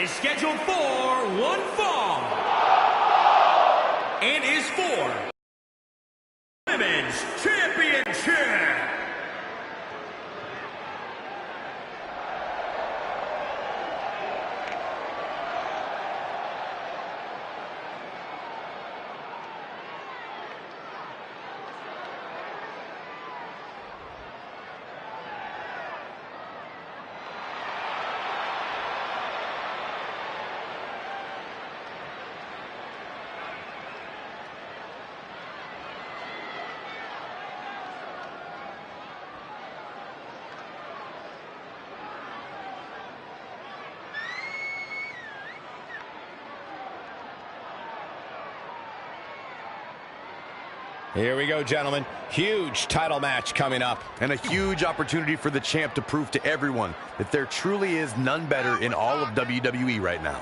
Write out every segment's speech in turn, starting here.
is scheduled for one fall and is for Women's Championship. Here we go, gentlemen. Huge title match coming up. And a huge opportunity for the champ to prove to everyone that there truly is none better in all of WWE right now.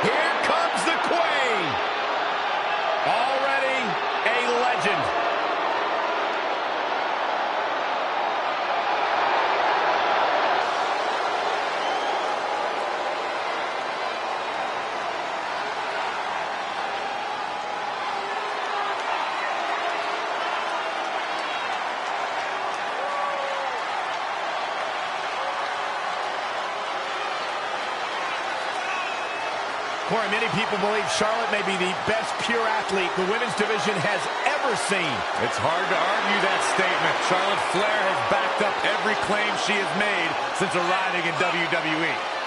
Here comes the Queen. Already a legend. Corey, many people believe Charlotte may be the best pure athlete the women's division has ever seen. It's hard to argue that statement. Charlotte Flair has backed up every claim she has made since arriving in WWE.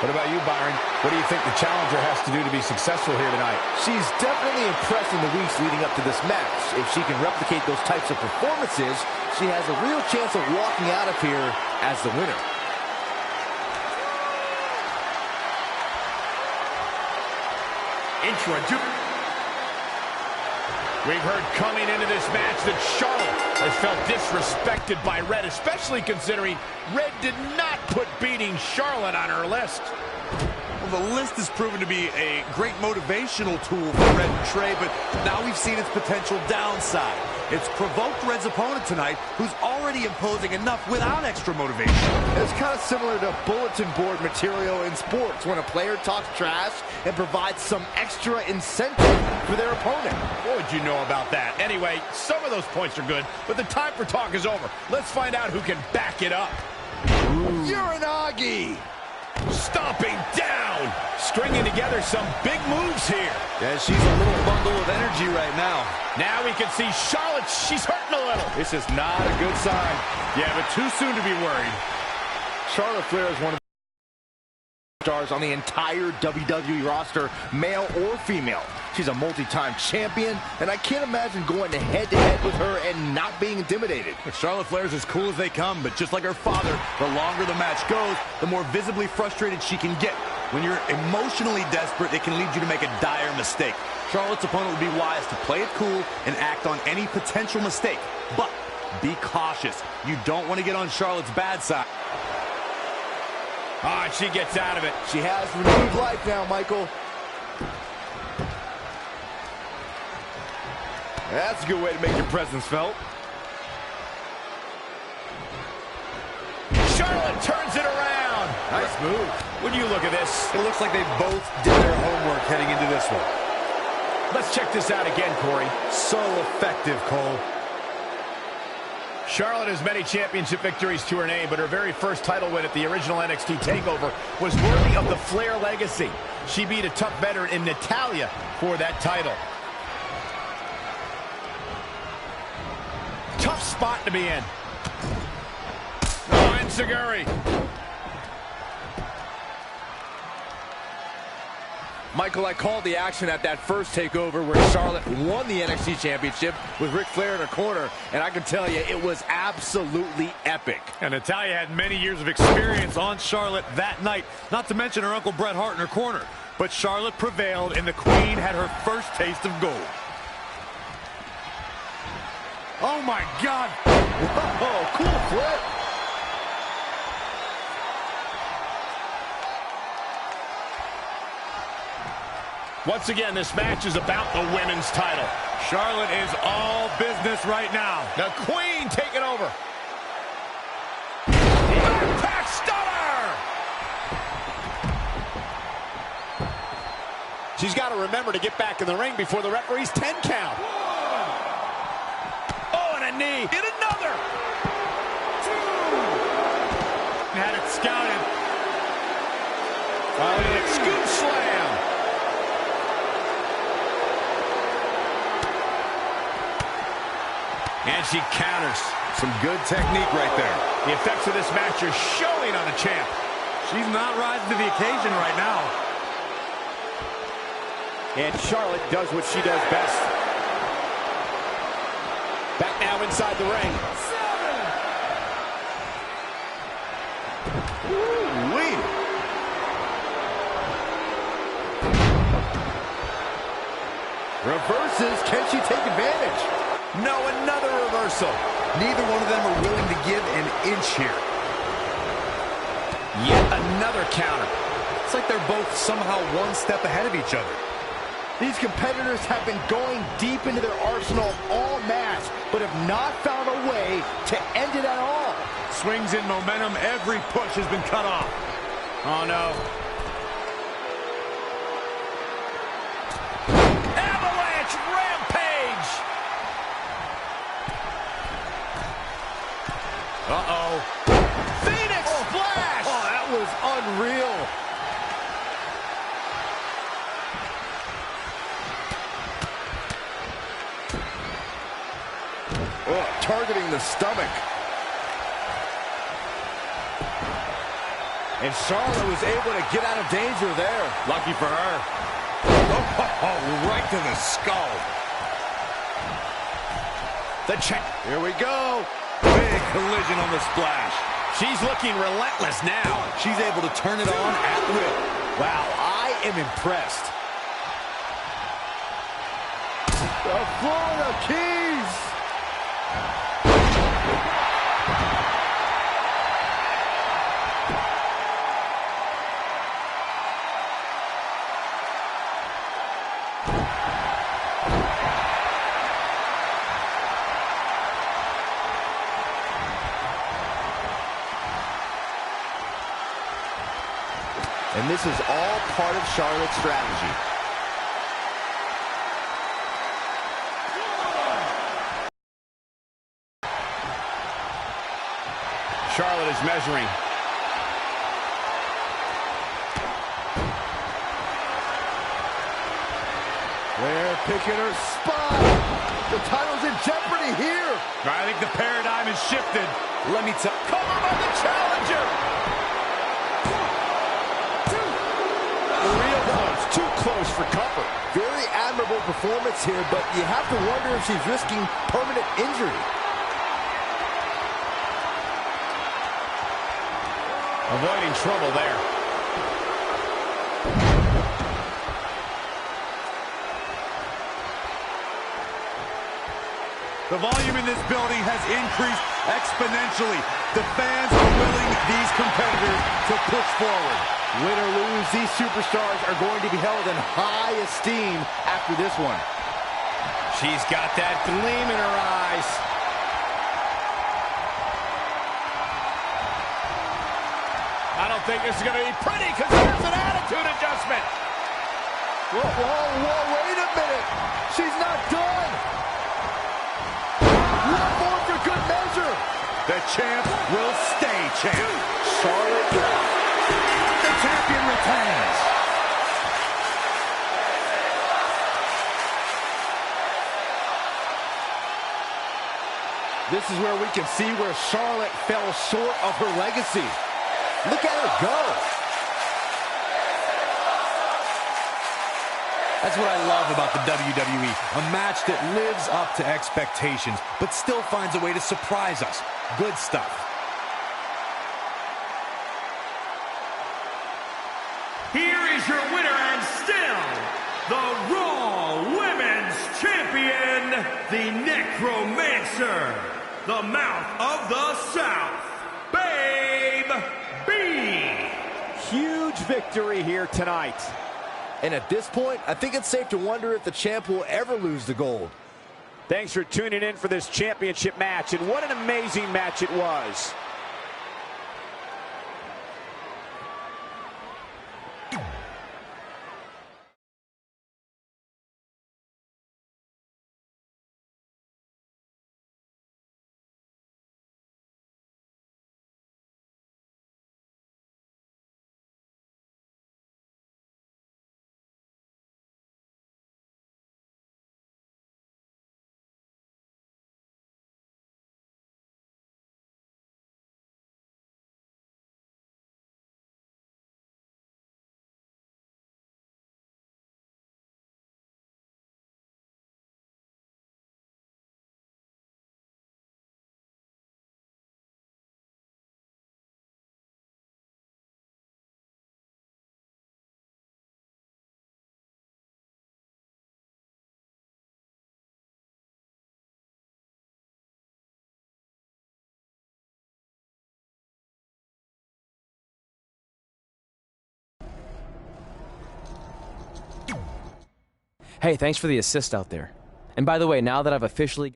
What about you, Byron? What do you think the challenger has to do to be successful here tonight? She's definitely impressed in the weeks leading up to this match. If she can replicate those types of performances, she has a real chance of walking out of here as the winner. We've heard coming into this match that Charlotte has felt disrespected by Red, especially considering Red did not put beating Charlotte on her list. Well, the list has proven to be a great motivational tool for Red and Trey, but now we've seen its potential downside. It's provoked Red's opponent tonight, who's already imposing enough without extra motivation. It's kind of similar to bulletin board material in sports when a player talks trash and provides some extra incentive for their opponent. What would you know about that? Anyway, some of those points are good, but the time for talk is over. Let's find out who can back it up. Uranagi! Stomping down, stringing together some big moves here. Yeah, she's a little bundle of energy right now. Now we can see Charlotte, she's hurting a little. This is not a good sign. Yeah, but too soon to be worried. Charlotte Flair is one of the stars on the entire WWE roster, male or female. She's a multi-time champion, and I can't imagine going head-to-head with her and not being intimidated. Charlotte Flair's as cool as they come, but just like her father, the longer the match goes, the more visibly frustrated she can get. When you're emotionally desperate, it can lead you to make a dire mistake. Charlotte's opponent would be wise to play it cool and act on any potential mistake. But be cautious. You don't want to get on Charlotte's bad side. Ah, she gets out of it. She has renewed life now, Michael. That's a good way to make your presence felt. Charlotte turns it around. Nice move. When you look at this, It looks like they both did their homework heading into this one. let's check this out again, Corey. So effective, Cole. Charlotte has many championship victories to her name, but her very first title win at the original NXT TakeOver was worthy of the Flair legacy. She beat a tough veteran in Natalya for that title. Tough spot to be in. Oh, Enziguri. Michael, I called the action at that first takeover where Charlotte won the NXT Championship with Ric Flair in her corner, and I can tell you, it was absolutely epic. And Natalya had many years of experience on Charlotte that night, not to mention her Uncle Bret Hart in her corner. But Charlotte prevailed, and the Queen had her first taste of gold. Oh, my God. Whoa, cool flip. Once again, this match is about the women's title. Charlotte is all business right now. The Queen taking over. Backpack stunner! She's got to remember to get back in the ring before the referee's 10 count. Oh, and a knee. And another. 2. Had it scouted. Following it, scoop slam. And she counters. Some good technique right there. The effects of this match are showing on the champ. She's not rising to the occasion right now. And Charlotte does what she does best. Back now inside the ring. 7. Ooh-wee. Reverses. Can she take advantage? No, another reversal. Neither one of them are willing to give an inch here. Yet another counter. It's like they're both somehow one step ahead of each other. These competitors have been going deep into their arsenal all match, but have not found a way to end it at all. Swings in momentum. Every push has been cut off. Oh, no. Avalanche rampage! Uh-oh. Phoenix splash! Oh, that was unreal. Oh, targeting the stomach. And Charlotte was able to get out of danger there. Lucky for her. Oh, right to the skull. The champ. Here we go. Big collision on the splash. She's looking relentless now. She's able to turn it on at will. Wow, I am impressed. The Florida Keys. And this is all part of Charlotte's strategy. Charlotte is measuring. They're picking her spot. The title's in jeopardy here. I think the paradigm has shifted. Let me tell. Cover by the challenger. Maria comes too close for cover. Very admirable performance here, but you have to wonder if she's risking permanent injury. Avoiding trouble there. The volume in this building has increased exponentially. The fans are willing these competitors to push forward. Win or lose, these superstars are going to be held in high esteem after this one. She's got that gleam in her eyes. I don't think this is going to be pretty because there's an attitude adjustment. Whoa, wait a minute. She's not done. One more for good measure. The champ will stay champ. Charlotte, The champion retains. this is where we can see where Charlotte fell short of her legacy. Look at her go. That's what I love about the WWE. A match that lives up to expectations, but still finds a way to surprise us. Good stuff. Here is your winner and still the Raw Women's Champion, the Necromancer, the Mouth of the South, Babe B. Huge victory here tonight. And at this point, I think it's safe to wonder if the champ will ever lose the gold. Thanks for tuning in for this championship match, and what an amazing match it was. Hey, thanks for the assist out there. And by the way, now that I've officially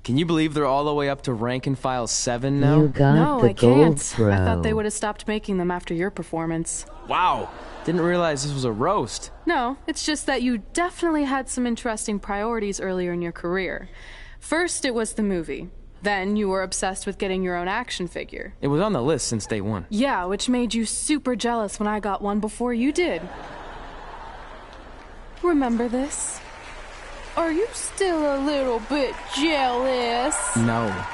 Can you believe they're all the way up to rank and file 7 now? You got No, the I can't. GoPro. I thought they would have stopped making them after your performance. Wow. Didn't realize this was a roast. No, it's just that you definitely had some interesting priorities earlier in your career. First, it was the movie. Then you were obsessed with getting your own action figure. It was on the list since day one. Yeah, which made you super jealous when I got one before you did. Remember this? Are you still a little bit jealous? No.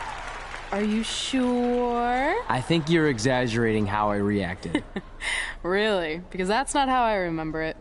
Are you sure? I think you're exaggerating how I reacted. Really? Because that's not how I remember it.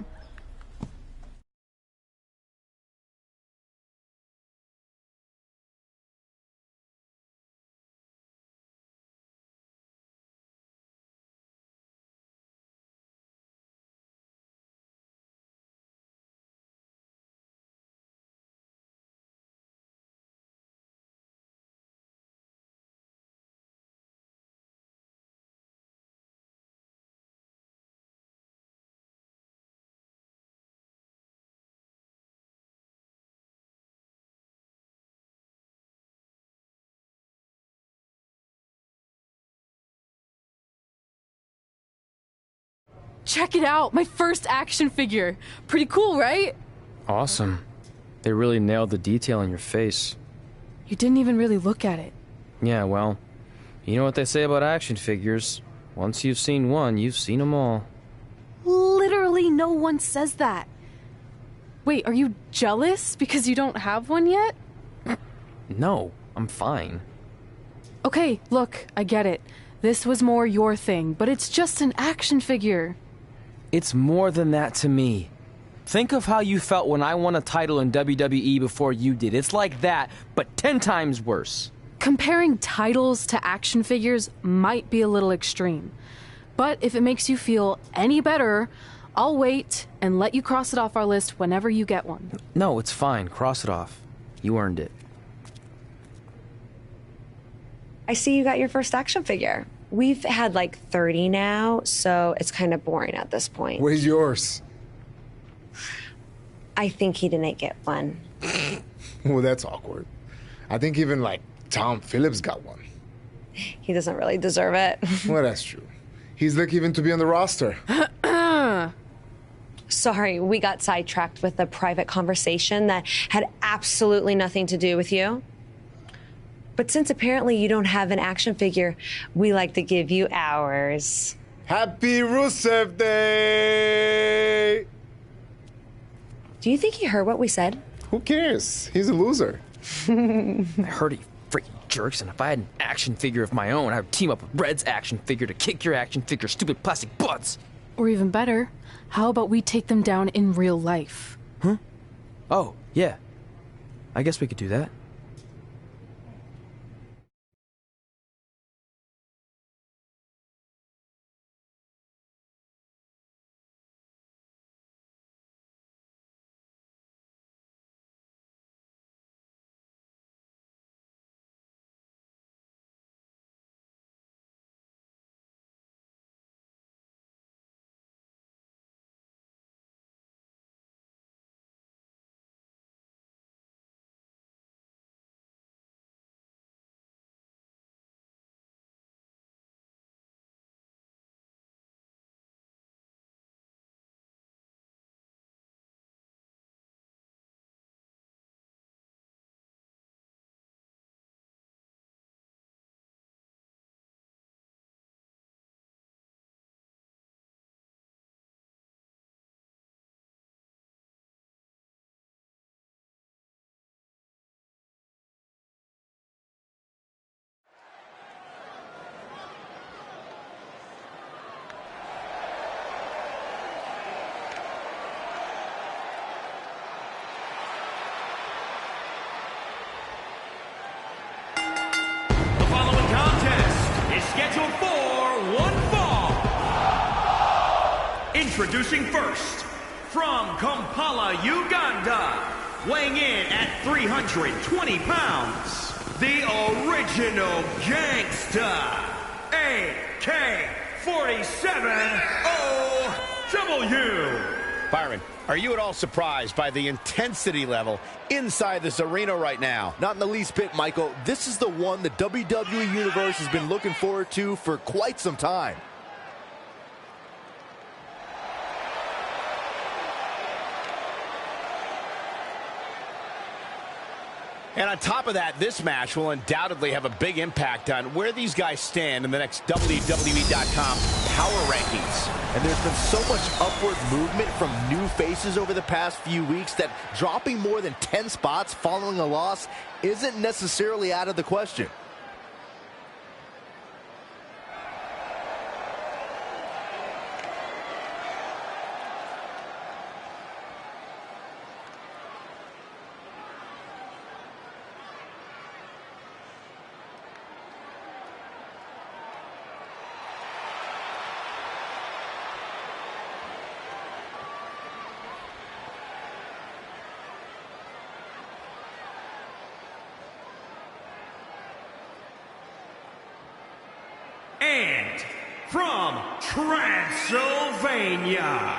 Check it out! My first action figure! Pretty cool, right? Awesome. They really nailed the detail in your face. You didn't even really look at it. Yeah, well, you know what they say about action figures. Once you've seen one, you've seen them all. Literally no one says that. Wait, are you jealous because you don't have one yet? No, I'm fine. Okay, look, I get it. This was more your thing, but it's just an action figure. It's more than that to me. Think of how you felt when I won a title in WWE before you did. It's like that, but 10 times worse. Comparing titles to action figures might be a little extreme. But if it makes you feel any better, I'll wait and let you cross it off our list whenever you get one. No, it's fine. Cross it off. You earned it. I see you got your first action figure. We've had like 30 now, so it's kind of boring at this point. Where's yours? I think he didn't get one. Well, that's awkward. I think even like Tom Phillips got one. He doesn't really deserve it. Well, that's true. He's lucky even to be on the roster. Sorry, we got sidetracked with a private conversation that had absolutely nothing to do with you. But since apparently you don't have an action figure, we like to give you ours. Happy Rusev Day! Do you think he heard what we said? Who cares? He's a loser. I heard he freaking jerks, and if I had an action figure of my own, I would team up with Red's action figure to kick your action figure stupid plastic butts. Or even better, how about we take them down in real life? Huh? Oh, yeah. I guess we could do that. Scheduled for one fall. Introducing first, from Kampala, Uganda, weighing in at 320 pounds, the original gangster, AK-47 OW. Byron, are you at all surprised by the intensity level inside this arena right now? Not in the least bit, Michael. This is the one the WWE Universe has been looking forward to for quite some time. And on top of that, this match will undoubtedly have a big impact on where these guys stand in the next WWE.com power rankings. And there's been so much upward movement from new faces over the past few weeks that dropping more than 10 spots following a loss isn't necessarily out of the question. And from Transylvania,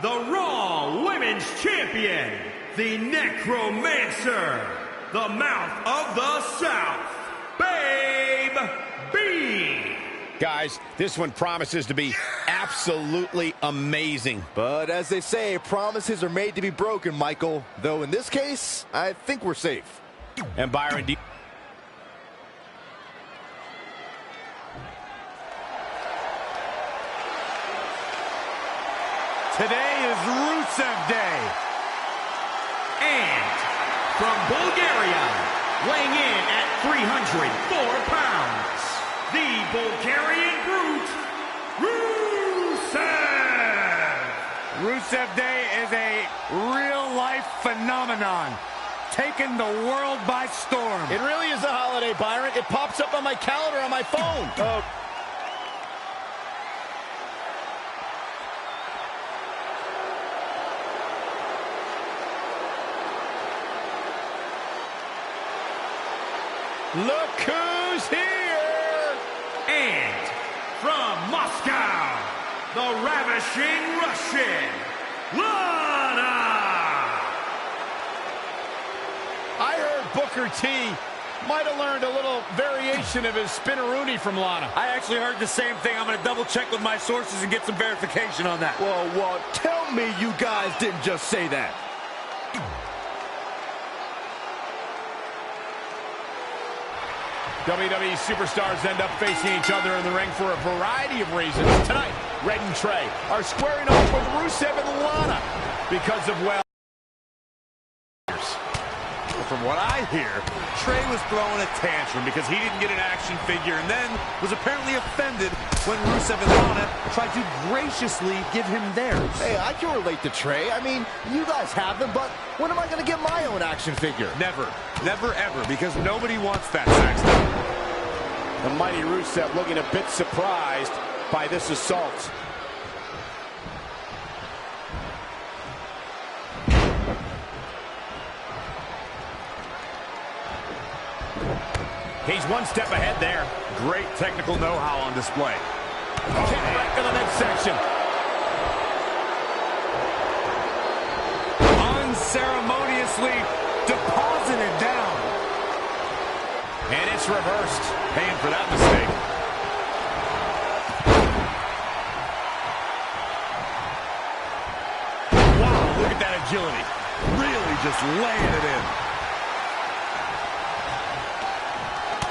the Raw Women's Champion, the Necromancer, the Mouth of the South, Babe B. Guys, this one promises to be absolutely amazing. But as they say, promises are made to be broken, Michael. Though in this case, I think we're safe. And Byron, Today is Rusev Day. And from Bulgaria, weighing in at 304 pounds, the Bulgarian Brute, Rusev! Rusev Day is a real-life phenomenon, taking the world by storm. it really is a holiday, Byron. It pops up on my calendar on my phone. Oh. Look who's here! And from Moscow, the ravishing Russian, Lana! I heard Booker T might have learned a little variation of his spinneroonie from Lana. I actually heard the same thing. I'm going to double check with my sources and get some verification on that. Well, tell me you guys didn't just say that. WWE superstars end up facing each other in the ring for a variety of reasons. Tonight, Red and Trey are squaring off with Rusev and Lana because of, well, From what I hear, Trey was throwing a tantrum because he didn't get an action figure and then was apparently offended when Rusev and Lana tried to graciously give him theirs. Hey, I can relate to Trey. I mean, you guys have them, but when am I going to get my own action figure? Never. Never, ever, because nobody wants that, Saxton. the mighty Rusev looking a bit surprised by this assault. He's one step ahead there. Great technical know-how on display. Kick right to the midsection. Unceremoniously deposited down. And it's reversed. Paying for that mistake. Wow, look at that agility. Really just laying it in.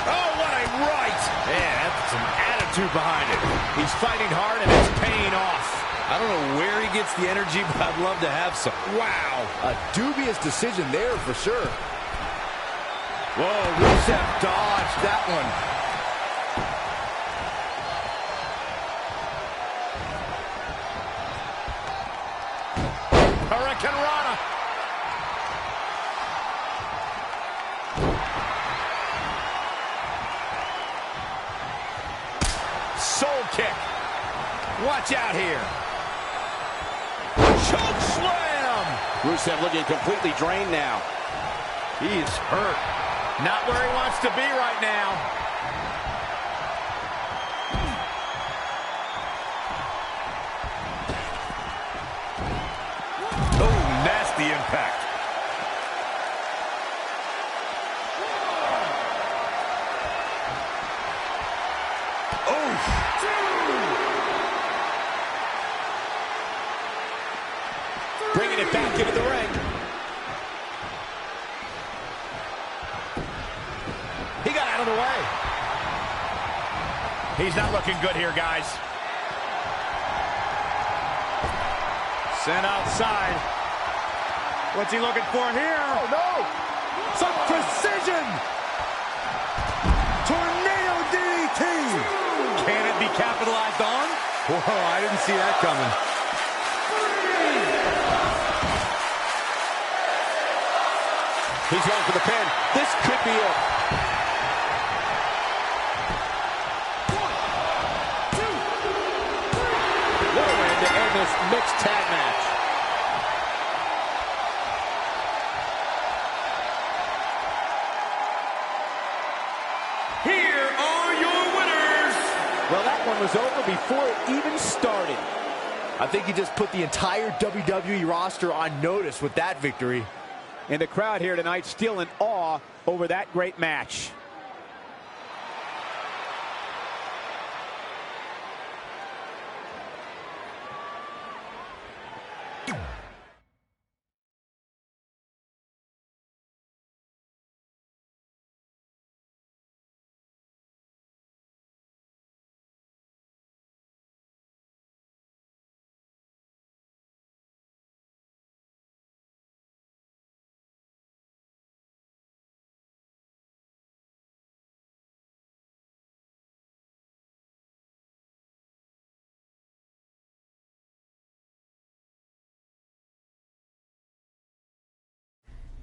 Oh, what a right! Man, that's some attitude behind it. He's fighting hard and it's paying off. I don't know where he gets the energy, but I'd love to have some. Wow. A dubious decision there for sure. Whoa, Rusev dodged that one. Hurricane Rana. Soul kick. Watch out here. Choke slam. Rusev looking completely drained now. He's hurt. Not where he wants to be right now. impact. Bringing it back into the ring. He got out of the way. He's not looking good here, guys. Sent outside. What's he looking for here? Oh, no. Some precision. Tornado DDT. Can it be capitalized on? Whoa, I didn't see that coming. He's going for the pin. This could be it. 1, 2, 3. What a way to end this mixed tag match. Here are your winners. Well, that one was over before it even started. I think he just put the entire WWE roster on notice with that victory. And the crowd here tonight still in awe over that great match.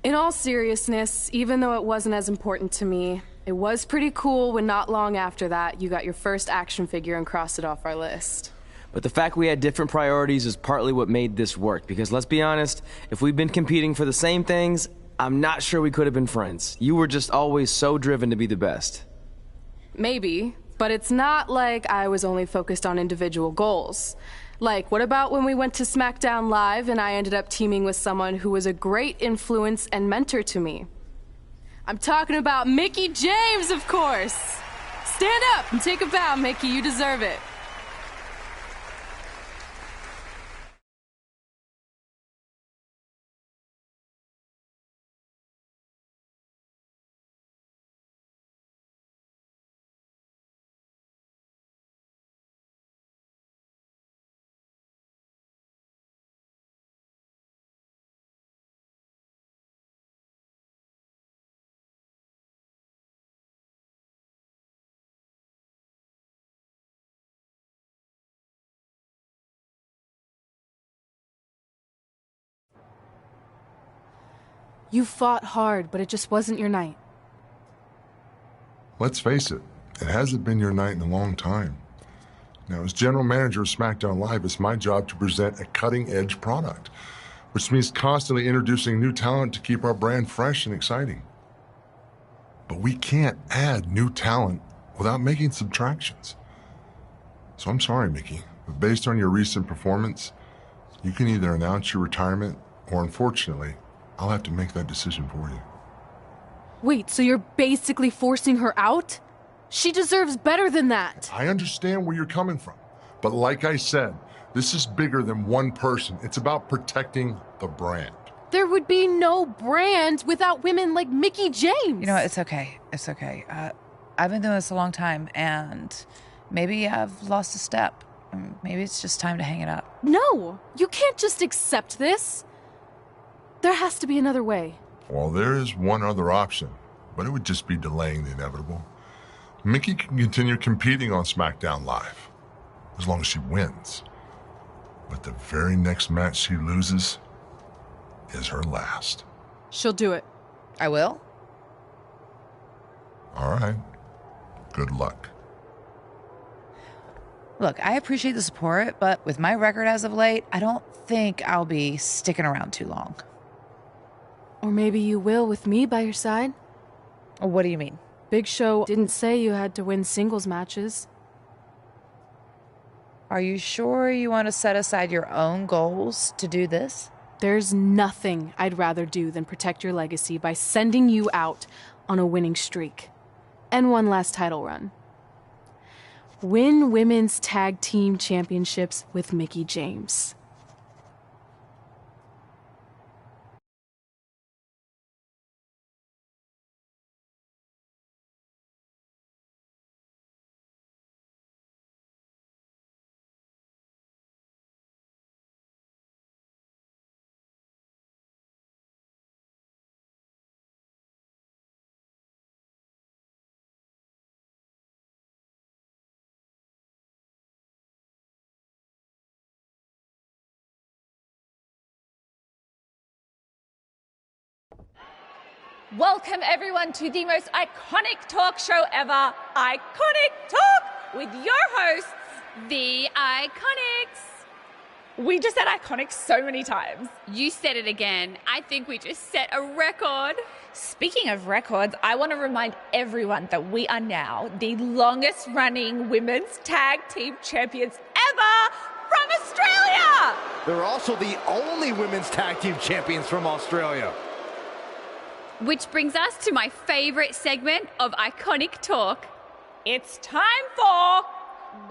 In all seriousness, even though it wasn't as important to me, it was pretty cool when not long after that you got your first action figure and crossed it off our list. But the fact we had different priorities is partly what made this work, because let's be honest, if we'd been competing for the same things, I'm not sure we could have been friends. You were just always so driven to be the best. Maybe, but it's not like I was only focused on individual goals. Like, what about when we went to SmackDown Live and I ended up teaming with someone who was a great influence and mentor to me? I'm talking about Mickie James, of course! Stand up and take a bow, Mickie. You deserve it. You fought hard, but it just wasn't your night. Let's face it, it hasn't been your night in a long time. Now, as general manager of SmackDown Live, it's my job to present a cutting-edge product, which means constantly introducing new talent to keep our brand fresh and exciting. But we can't add new talent without making subtractions. So I'm sorry, Mickie, but based on your recent performance, you can either announce your retirement or, unfortunately, I'll have to make that decision for you. Wait, so you're basically forcing her out? She deserves better than that. I understand where you're coming from, but like I said, this is bigger than one person. It's about protecting the brand. There would be no brand without women like Mickie James. You know what? It's okay. It's okay. I've been doing this a long time, and maybe I've lost a step. Maybe it's just time to hang it up. No, you can't just accept this. There has to be another way. Well, there is one other option, but it would just be delaying the inevitable. Mickie can continue competing on SmackDown Live, as long as she wins. But the very next match she loses is her last. She'll do it. I will? All right. Good luck. Look, I appreciate the support, but with my record as of late, I don't think I'll be sticking around too long. Or maybe you will with me by your side. What do you mean? Big Show didn't say you had to win singles matches. Are you sure you want to set aside your own goals to do this? There's nothing I'd rather do than protect your legacy by sending you out on a winning streak. And one last title run. Win Women's Tag Team Championships with Mickie James. Welcome everyone to the most iconic talk show ever, Iconic Talk, with your hosts, the Iconics. We just said iconic so many times. You said it again. I think we just set a record. Speaking of records, I want to remind everyone that we are now the longest running women's tag team champions ever from Australia. They're also the only women's tag team champions from Australia. Which brings us to my favorite segment of Iconic Talk. It's time for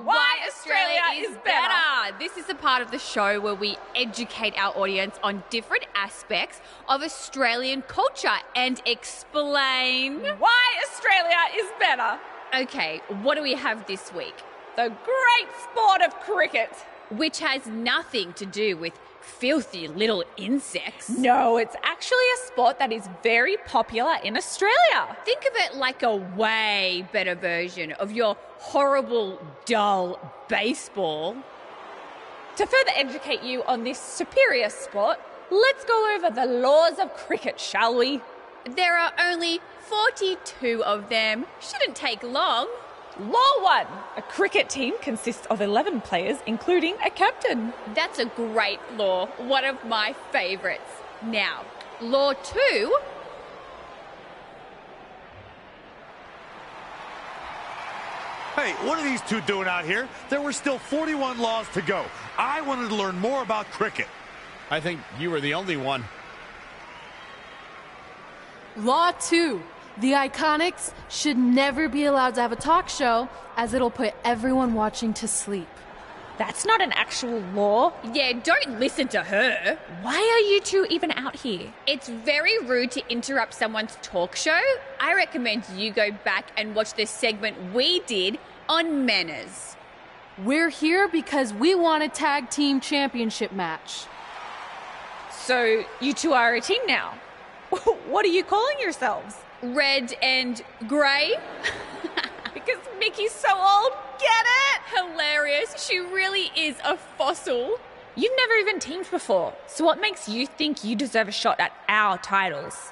Why Australia is Better. This is a part of the show where we educate our audience on different aspects of Australian culture and explain why Australia is better. Okay, what do we have this week? The great sport of cricket. Which has nothing to do with filthy little insects. No, it's actually a sport that is very popular in Australia. Think of it like a way better version of your horrible, dull baseball. To further educate you on this superior sport, let's go over the laws of cricket, shall we? There are only 42 of them. Shouldn't take long. Law 1. A cricket team consists of 11 players, including a captain. That's a great law. One of my favourites. Now, Law 2. Hey, what are these two doing out here? There were still 41 laws to go. I wanted to learn more about cricket. I think you were the only one. Law 2. The Iconics should never be allowed to have a talk show, as it'll put everyone watching to sleep. That's not an actual law. Yeah, don't listen to her. Why are you two even out here? It's very rude to interrupt someone's talk show. I recommend you go back and watch the segment we did on manners. We're here because we want a tag team championship match. So you two are a team now. What are you calling yourselves? Red and grey. Because Mickey's so old. Get it? Hilarious. She really is a fossil. You've never even teamed before. So what makes you think you deserve a shot at our titles?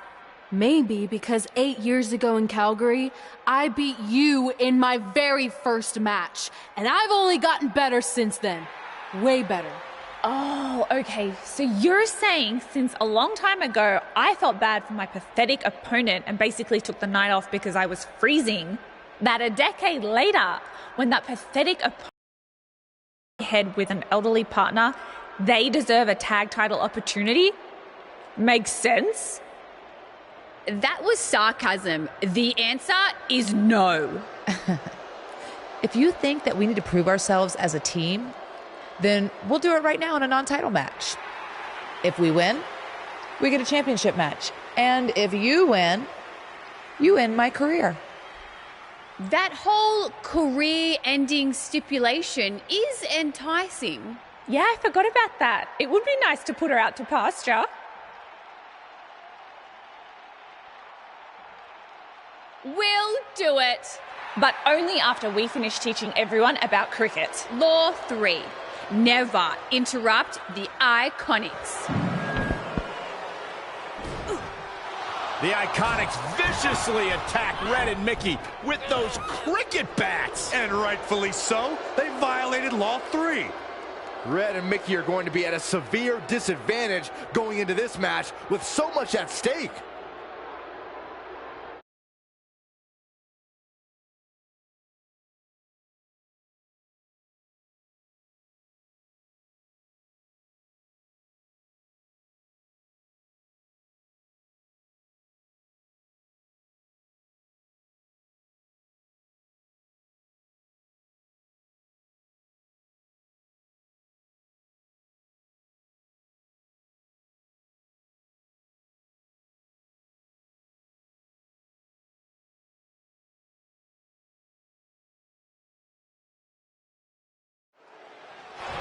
Maybe because 8 years ago in Calgary, I beat you in my very first match. And I've only gotten better since then. Way better. Oh, okay. So you're saying since a long time ago, I felt bad for my pathetic opponent and basically took the night off because I was freezing, that a decade later, when that pathetic opponent head with an elderly partner, they deserve a tag title opportunity? Makes sense? That was sarcasm. The answer is no. If you think that we need to prove ourselves as a team, then we'll do it right now in a non-title match. If we win, we get a championship match. And if you win, you end my career. That whole career-ending stipulation is enticing. Yeah, I forgot about that. It would be nice to put her out to pasture. We'll do it. But only after we finish teaching everyone about cricket. Law 3. Never interrupt the Iconics. The Iconics viciously attack Red and Mickie with those cricket bats. And rightfully so. They violated Law 3. Red and Mickie are going to be at a severe disadvantage going into this match with so much at stake.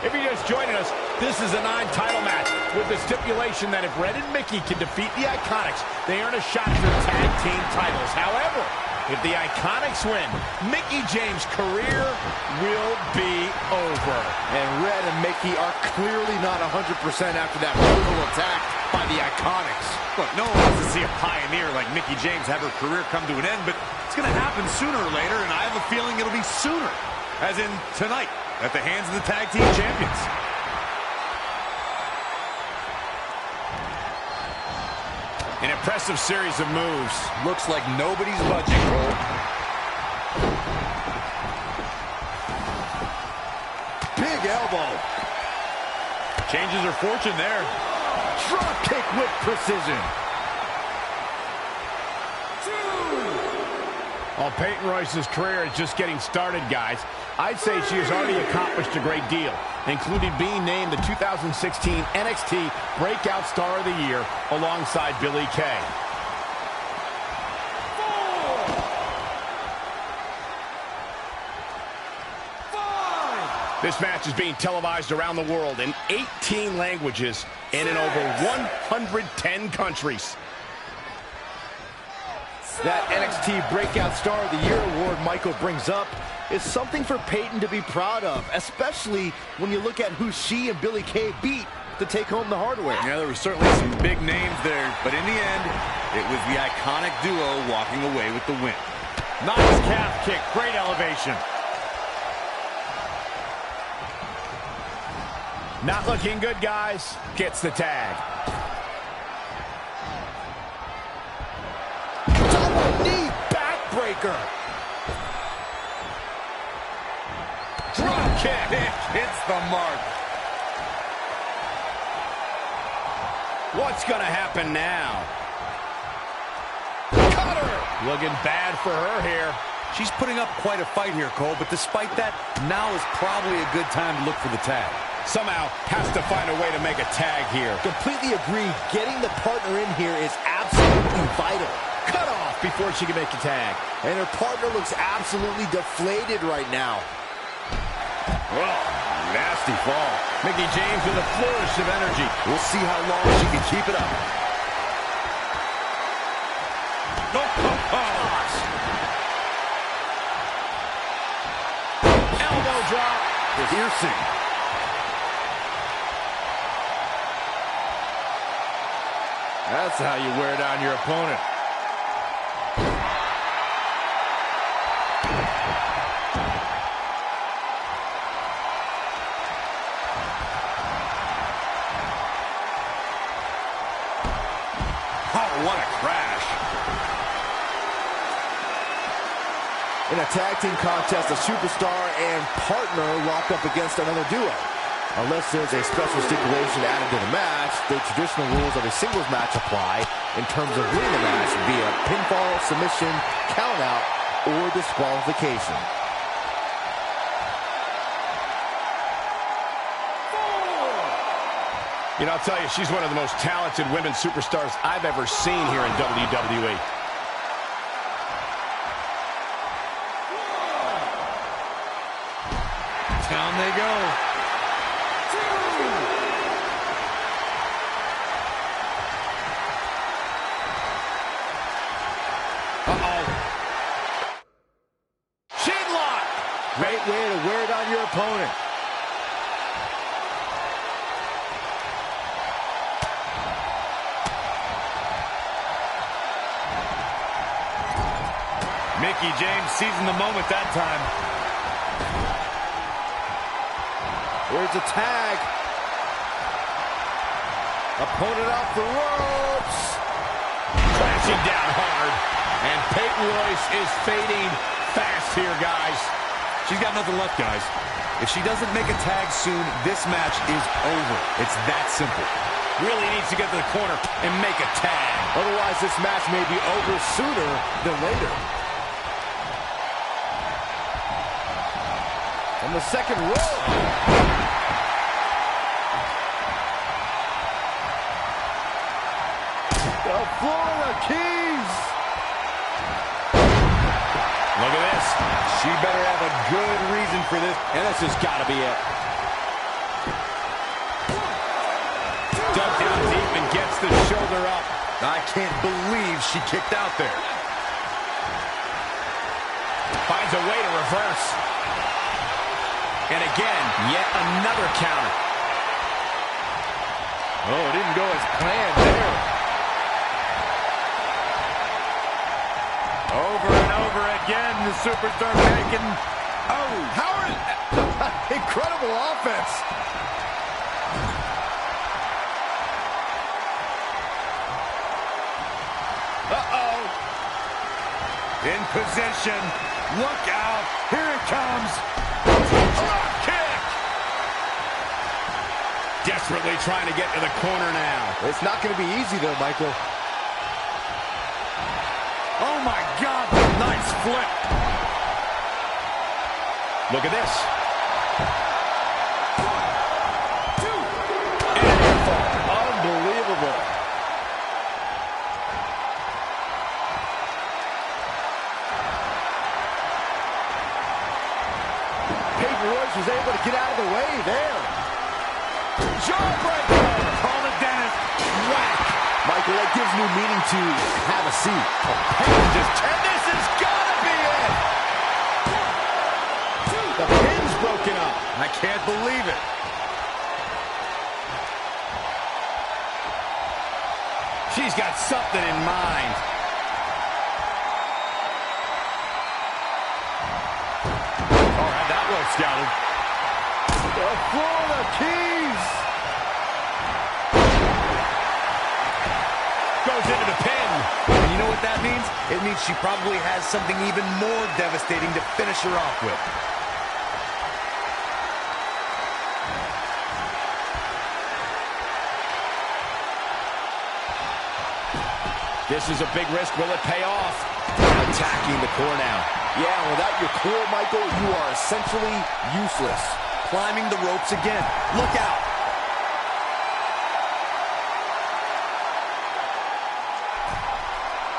If you're just joining us, this is a 9-title match with the stipulation that if Red and Mickey can defeat the Iconics, they earn a shot at their tag team titles. However, if the Iconics win, Mickie James' career will be over. And Red and Mickey are clearly not 100% after that brutal attack by the Iconics. Look, no one wants to see a pioneer like Mickie James have her career come to an end, but it's going to happen sooner or later, and I have a feeling it'll be sooner, as in tonight, at the hands of the tag team champions. An impressive series of moves. Looks like nobody's budging, Cole. Big elbow. Changes her fortune there. Drop kick with precision. While Peyton Royce's career is just getting started, guys, I'd say she has already accomplished a great deal, including being named the 2016 NXT Breakout Star of the Year alongside Billie Kay. This match is being televised around the world in 18 languages and in over 110 countries. That NXT Breakout Star of the Year award Michael brings up is something for Peyton to be proud of, especially when you look at who she and Billie Kay beat to take home the hardware. Yeah, there were certainly some big names there, but in the end, it was the iconic duo walking away with the win. Nice calf kick, great elevation. Not looking good, guys. Gets the tag. Double knee backbreaker. Drop kick. It hits the mark. What's going to happen now? Cutter. Looking bad for her here. She's putting up quite a fight here, Cole, but despite that, now is probably a good time to look for the tag. Somehow has to find a way to make a tag here. Completely agree. Getting the partner in here is absolutely vital. Cut off before she can make a tag. And her partner looks absolutely deflated right now. Oh, nasty fall. Mickie James with a flourish of energy. We'll see how long she can keep it up. Elbow drop. Piercing. That's how you wear down your opponent. Oh, what a crash. In a tag team contest, a superstar and partner lock up against another duo. Unless there's a special stipulation added to the match, the traditional rules of a singles match apply in terms of winning the match via pinfall, submission, countout, or disqualification. You know, I'll tell you, she's one of the most talented women superstars I've ever seen here in WWE. Down they go. Great way to wear down your opponent. Mickie James seizing the moment that time. There's a tag. Opponent off the ropes. Crashing down hard. And Peyton Royce is fading fast here, guys. She's got nothing left, guys. If she doesn't make a tag soon, this match is over. It's that simple. Really needs to get to the corner and make a tag. Otherwise, this match may be over sooner than later. On the second rope. The Florida Keys. Look at this. She better have a good reason for this. And this has got to be it. dug down deep and gets the shoulder up. I can't believe she kicked out there. Finds a way to reverse. And again, yet another counter. Oh, it didn't go as planned there. Over and over again, the superstar making... Oh, Howard! Incredible offense. Uh-oh. In position. Look out. Here it comes. Drop kick. Desperately trying to get to the corner now. It's not going to be easy, though, Michael. Oh, my God. Nice flip. Look at this. Unbelievable. Peyton Royce was able to get out of the way there. Jawbreaker. Call the dentist. Whack. Michael, that gives new meaning to have a seat. And this has got to be it. The pin's broken up. I can't believe it. She's got something in mind. Oh, had that well scouted. The Florida Keys. Goes into the pin. And you know what that means? It means she probably has something even more devastating to finish her off with. This is a big risk. Will it pay off? Attacking the core now. Yeah, without your core, Michael, you are essentially useless. Climbing the ropes again. Look out.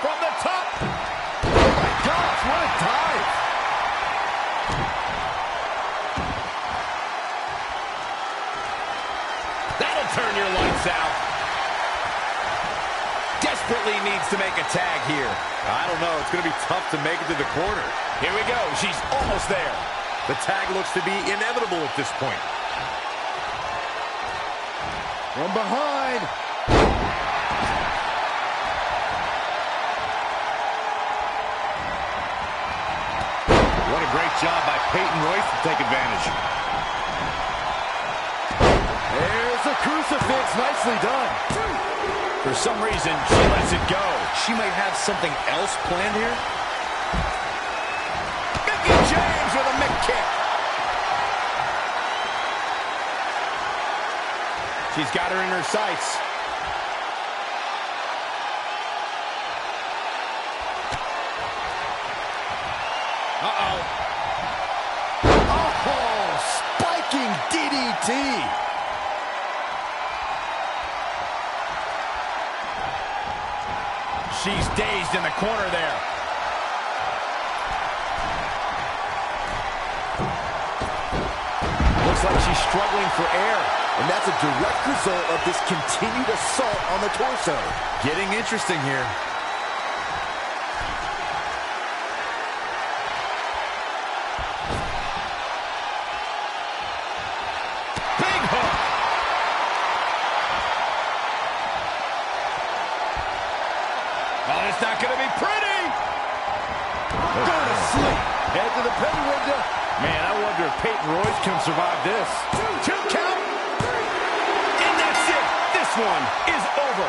From the top. Oh, my gosh, what a dive. That'll turn your lights out. Desperately needs to make a tag here. I don't know. It's going to be tough to make it to the corner. Here we go. She's almost there. The tag looks to be inevitable at this point. From behind. What a great job by Peyton Royce to take advantage. There's a crucifix. Nicely done. For some reason, she lets it go. She might have something else planned here. Mickie James with a Mick kick. She's got her in her sights. Uh-oh. Oh, spiking DDT. She's dazed in the corner there. Looks like she's struggling for air. And that's a direct result of this continued assault on the torso. Getting interesting here. Big hook. Oh, it's not going to be pretty. Go to sleep. Head to the penny window. Man, I wonder if Peyton Royce can survive this. Two count. And that's it. This one is over.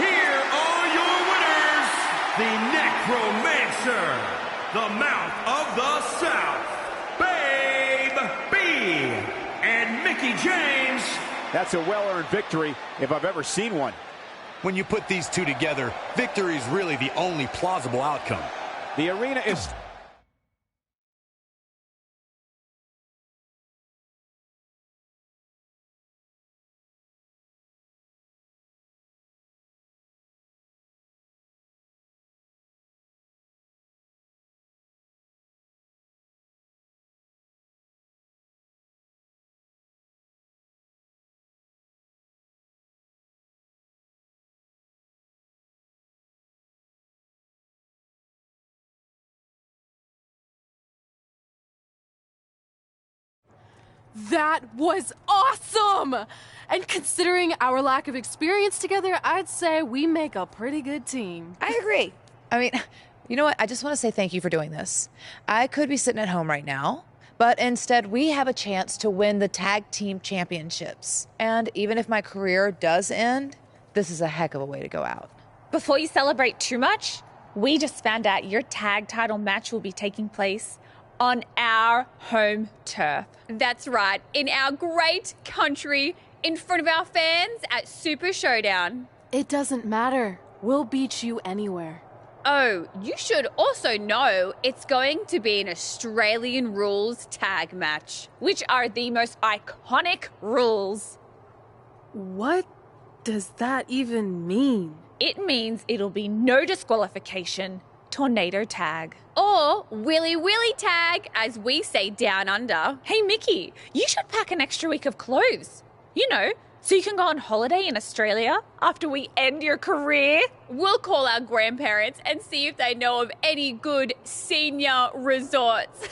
Here are your winners, the Necromancer, the Mouth of the South, Babe B, and Mickie James. That's a well-earned victory if I've ever seen one. When you put these two together, victory is really the only plausible outcome. The arena is That was awesome! And considering our lack of experience together, I'd say we make a pretty good team. I agree. I mean, you know what? I just want to say thank you for doing this. I could be sitting at home right now, but instead we have a chance to win the tag team championships. And even if my career does end, this is a heck of a way to go out. Before you celebrate too much, we just found out your tag title match will be taking place on our home turf. That's right, in our great country, in front of our fans at Super Showdown. It doesn't matter. We'll beat you anywhere. Oh, you should also know it's going to be an Australian rules tag match. Which are the most iconic rules. What does that even mean? It means it'll be no disqualification, tornado tag. Or Willy Willy tag, as we say down under. Hey, Mickey, you should pack an extra week of clothes. You know, so you can go on holiday in Australia after we end your career. We'll call our grandparents and see if they know of any good senior resorts.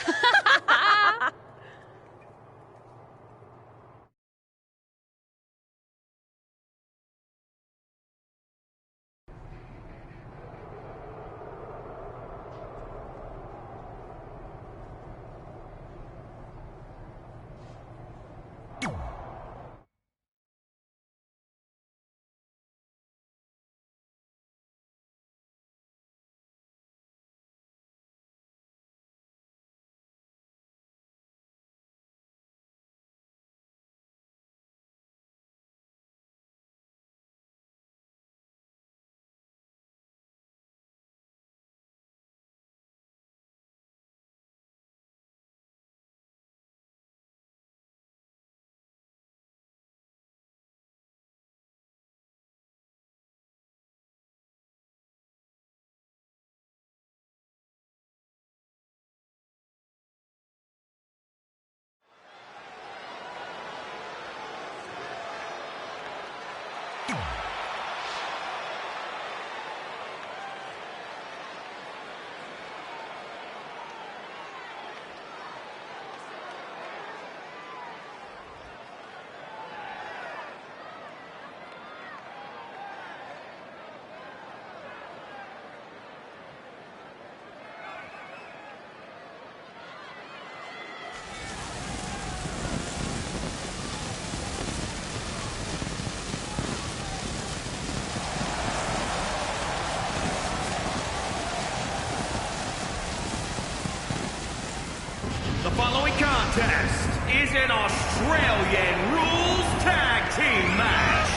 The following contest is an Australian rules tag team match.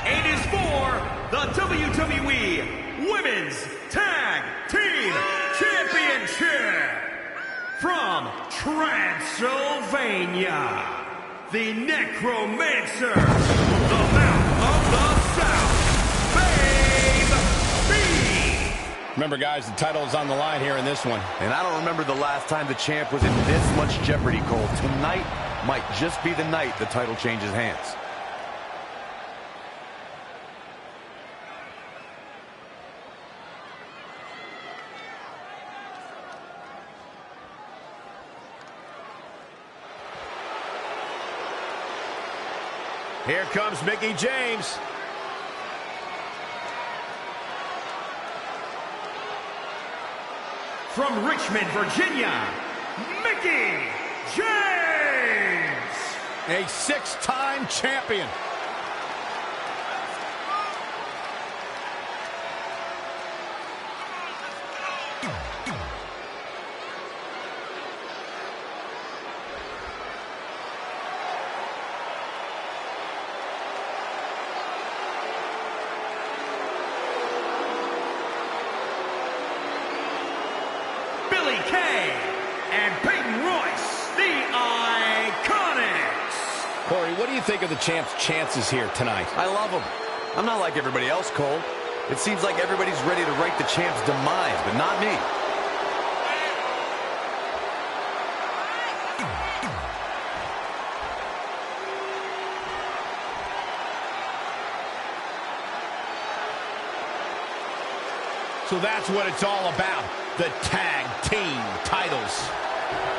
It is for the WWE Women's Tag Team Championship. From Transylvania, the Necromancer, the Mouth of the South, Babe B. Remember, guys, the title is on the line here in this one. And I don't remember the last time the champ was in this much jeopardy, Cole. Tonight might just be the night the title changes hands. Here comes Mickie James. From Richmond, Virginia, Mickie James. A six-time champion. Corey, what do you think of the champ's chances here tonight? I love him. I'm not like everybody else, Cole. It seems like everybody's ready to write the champ's demise, but not me. So that's what it's all about, the tag team titles.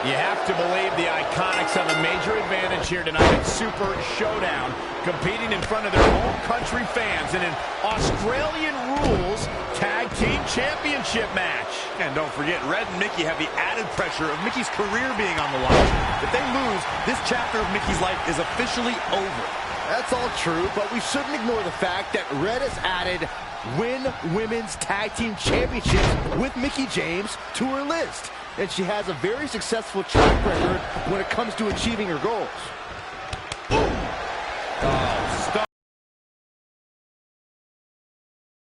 You have to believe the Iconics Iconics have a major advantage here tonight at Super Showdown, competing in front of their home country fans in an Australian Rules Tag Team Championship match. And don't forget, Red and Mickey have the added pressure of Mickey's career being on the line. If they lose, this chapter of Mickey's life is officially over. That's all true, but we shouldn't ignore the fact that Red has added Win Women's Tag Team Championships with Mickie James to her list. And she has a very successful track record when it comes to achieving her goals.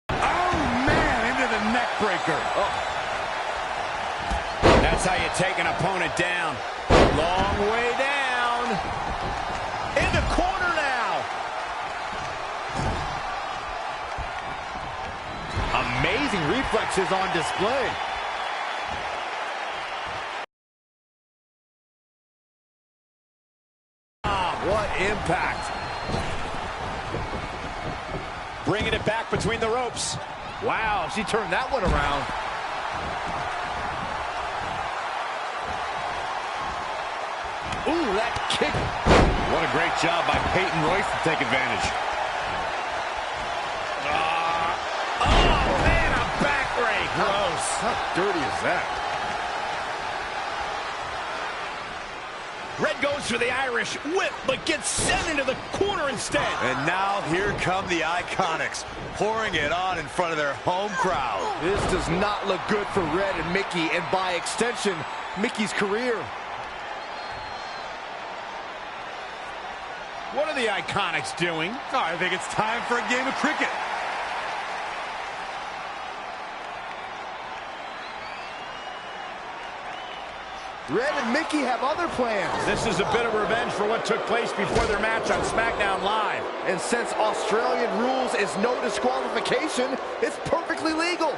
Oh, man, into the neck breaker. That's how you take an opponent down. Long way down. In the corner now. Amazing reflexes on display. What impact. Bringing it back between the ropes. Wow, she turned that one around. Ooh, that kick. What a great job by Peyton Royce to take advantage. Oh, man, a back break. Gross. How dirty is that? Red goes for the Irish whip, but gets sent into the corner instead. And now here come the Iconics, pouring it on in front of their home crowd. This does not look good for Red and Mickey, and by extension, Mickey's career. What are the Iconics doing? Oh, I think it's time for a game of cricket. Red and Mickey have other plans. This is a bit of revenge for what took place before their match on SmackDown Live. And since Australian Rules is no disqualification, it's perfectly legal.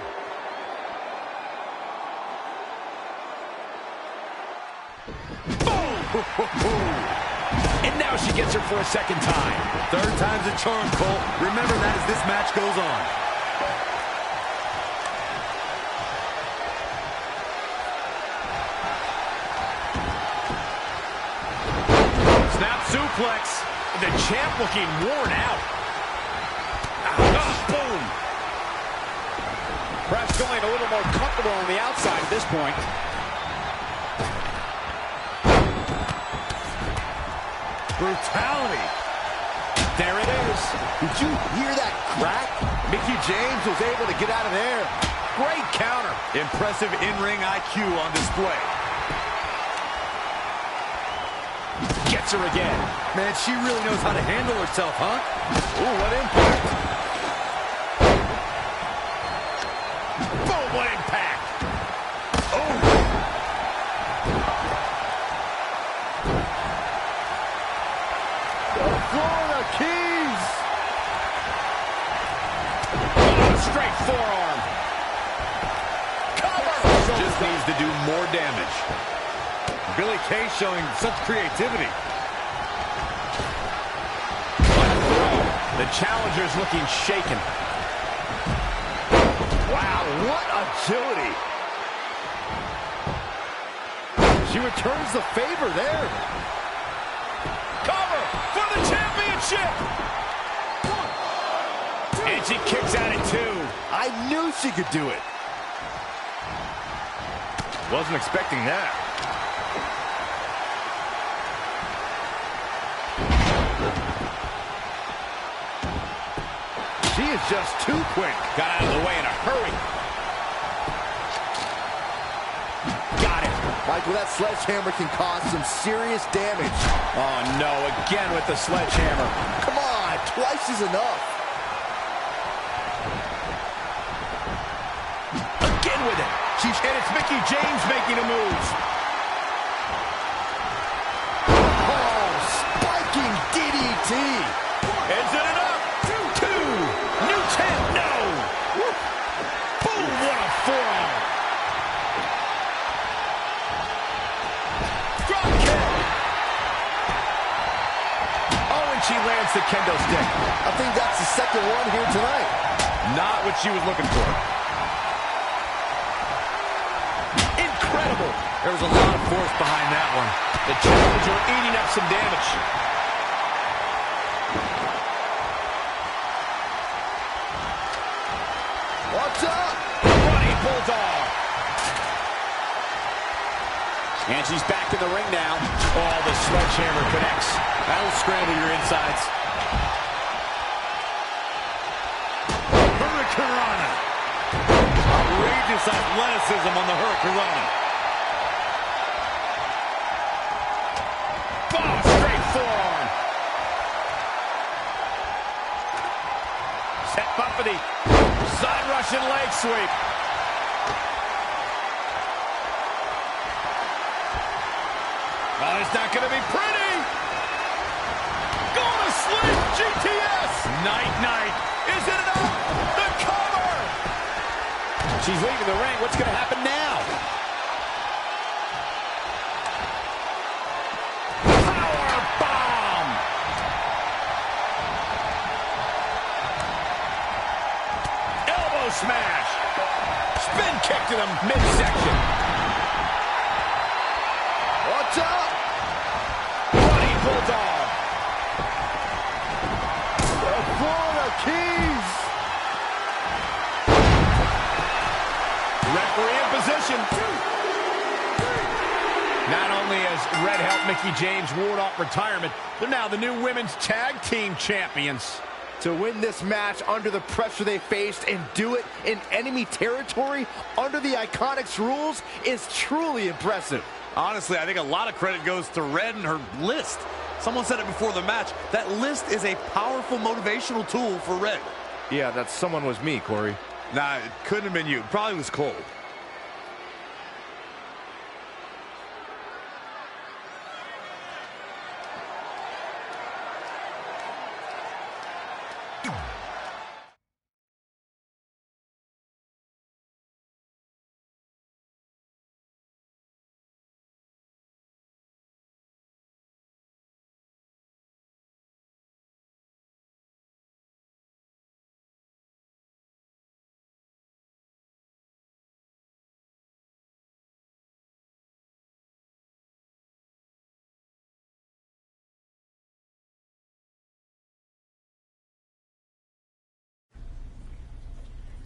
And now she gets her for a second time. Third time's a charm, Cole. Remember that as this match goes on. Snap suplex. The champ looking worn out. Oh, boom. Perhaps feeling a little more comfortable on the outside at this point. Brutality. There it is. Did you hear that crack? Mickie James was able to get out of there. Great counter. Impressive in-ring IQ on display. Gets her again. Man, she really knows how to handle herself, huh? Ooh, what impact. Boom, what impact. Oh. The Florida Keys. Oh, straight forearm. Cover. Just needs to do more damage. Billie Kay showing such creativity. The challenger's looking shaken. Wow, what agility. She returns the favor there. Cover for the championship. And she kicks out at 2. I knew she could do it. Wasn't expecting that. She is just too quick. Got out of the way in a hurry. Got it. Michael, that sledgehammer can cause some serious damage. Oh, no. Again with the sledgehammer. Come on. Twice is enough. Again with it. And it's Mickie James making a move. Oh, spiking DDT. Is it enough? 2. New champ, no. Boom, what a forearm. Drop kick. Oh, and she lands the kendo stick. I think that's the second one here tonight. Not what she was looking for. Incredible. There was a lot of force behind that one. The challenger eating up some damage. What's up? Running bulldog. And she's back in the ring now. Oh, the sledgehammer connects. That'll scramble your insides. Hurricanrana. Outrageous athleticism on the Hurricanrana. Oh, straight forearm. Set up for the side Russian leg sweep. Oh, it's not going to be pretty. Going to sleep, GTS. Night. Is it enough? The cover. She's leaving the ring. What's going to happen now? Power bomb. Elbow smash. Spin kick to the midsection. What's up? Running bulldog. The Florida Keys. Referee in position. Not only has Red helped Mickie James ward off retirement, they're now the new women's tag team champions. To win this match under the pressure they faced and do it in enemy territory under the Iconics rules is truly impressive. Honestly, I think a lot of credit goes to Red and her list. Someone said it before the match. That list is a powerful motivational tool for Red. Yeah, that someone was me, Corey. Nah, it couldn't have been you. Probably was Cole.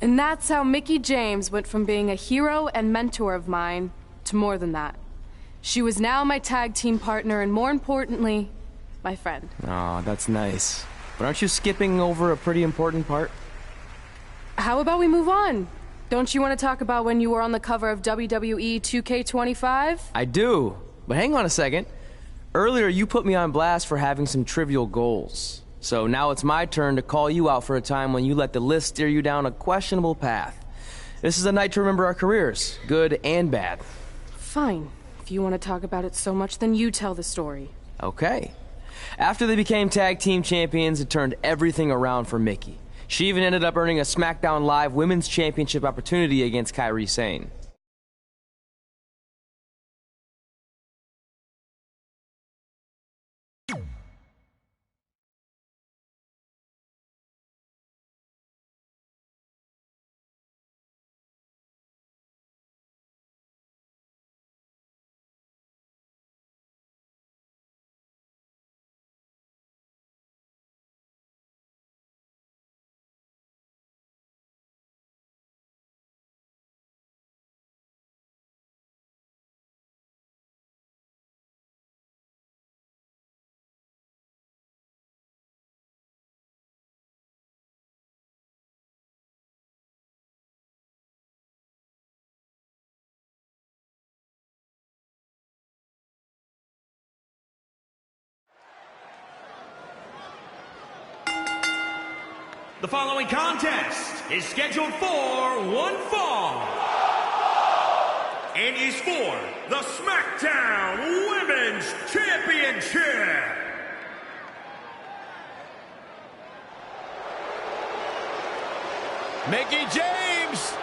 And that's how Mickie James went from being a hero and mentor of mine to more than that. She was now my tag team partner and, more importantly, my friend. Aw, that's nice. But aren't you skipping over a pretty important part? How about we move on? Don't you want to talk about when you were on the cover of WWE 2K25? I do. But hang on a second. Earlier, you put me on blast for having some trivial goals. So now it's my turn to call you out for a time when you let the list steer you down a questionable path. This is a night to remember our careers, good and bad. Fine. If you want to talk about it so much, then you tell the story. Okay. After they became tag team champions, it turned everything around for Mickie. She even ended up earning a SmackDown Live Women's Championship opportunity against Kairi Sane. The following contest is scheduled for one fall and is for the SmackDown Women's Championship. Mickie James.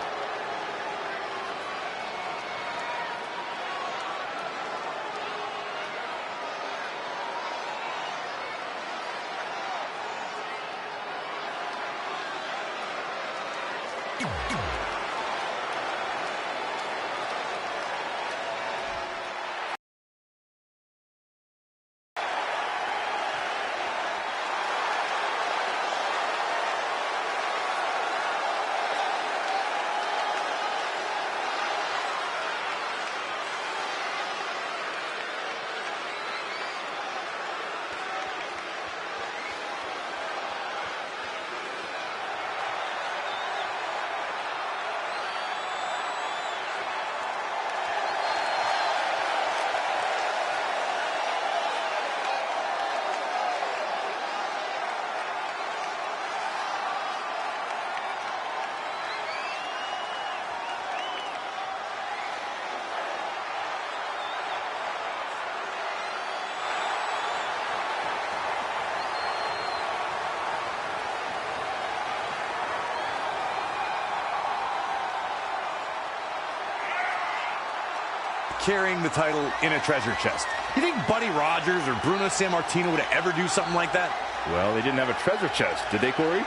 carrying the title in a treasure chest. You think Buddy Rogers or Bruno Sammartino would ever do something like that? Well, they didn't have a treasure chest, did they, Corey?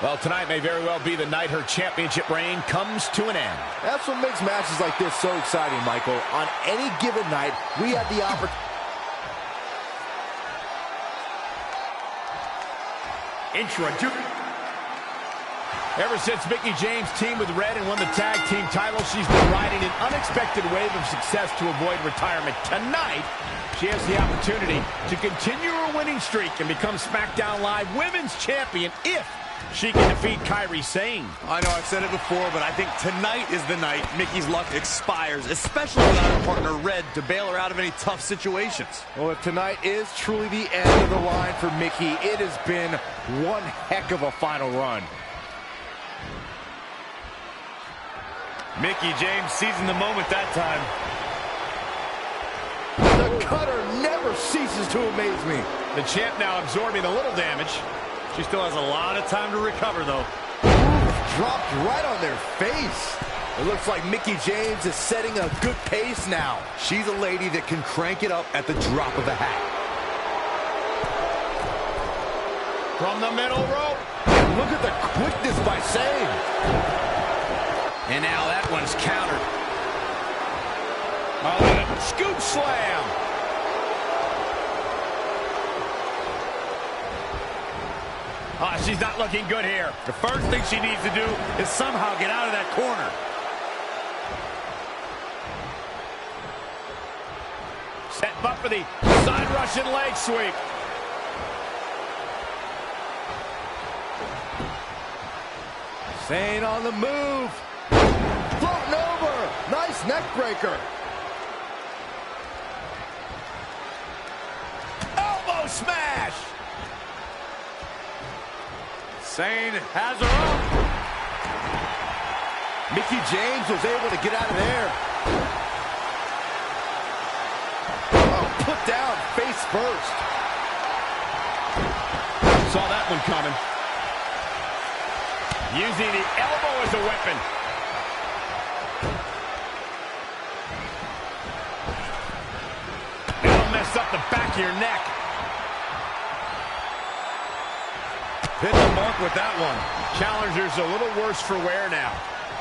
Well, tonight may very well be the night her championship reign comes to an end. That's what makes matches like this so exciting, Michael. On any given night, we have the opportunity. Ever since Mickie James teamed with Red and won the tag team title, she's been riding an unexpected wave of success to avoid retirement. Tonight, she has the opportunity to continue her winning streak and become SmackDown Live Women's Champion if she can defeat Kairi Sane. I know I've said it before, but I think tonight is the night Mickie's luck expires, especially without her partner Red to bail her out of any tough situations. Well, if tonight is truly the end of the line for Mickie, it has been one heck of a final run. Mickie James seizing the moment that time. The cutter never ceases to amaze me. The champ now absorbing a little damage. She still has a lot of time to recover, though. Dropped right on their face. It looks like Mickie James is setting a good pace now. She's a lady that can crank it up at the drop of a hat. From the middle rope. And look at the quickness by Sane. And now that one's countered. Oh, and a scoop slam. Oh, she's not looking good here. The first thing she needs to do is somehow get out of that corner. Setting up for the side Russian leg sweep. Sane on the move. Floating over. Nice neck breaker. Elbow smash. Sane has her up. Mickie James was able to get out of there. Oh, put down face first. Saw that one coming. Using the elbow as a weapon. That'll mess up the back of your neck. Hit the mark with that one. Challenger's a little worse for wear now.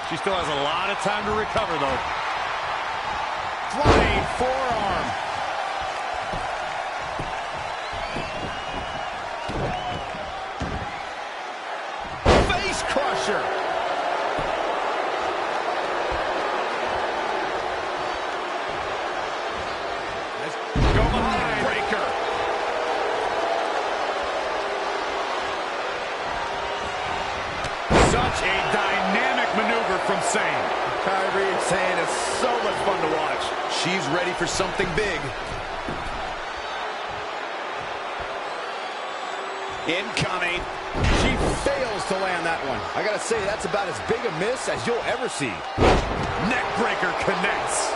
She still has a lot of time to recover, though. Flying forearm. Face crusher. Let's go behind. Breaker. Such a dynamic maneuver from Sane. Kairi Sane is so much fun to watch. She's ready for something big. Incoming. She fails to land that one. I gotta say, that's about as big a miss as you'll ever see. Neckbreaker connects.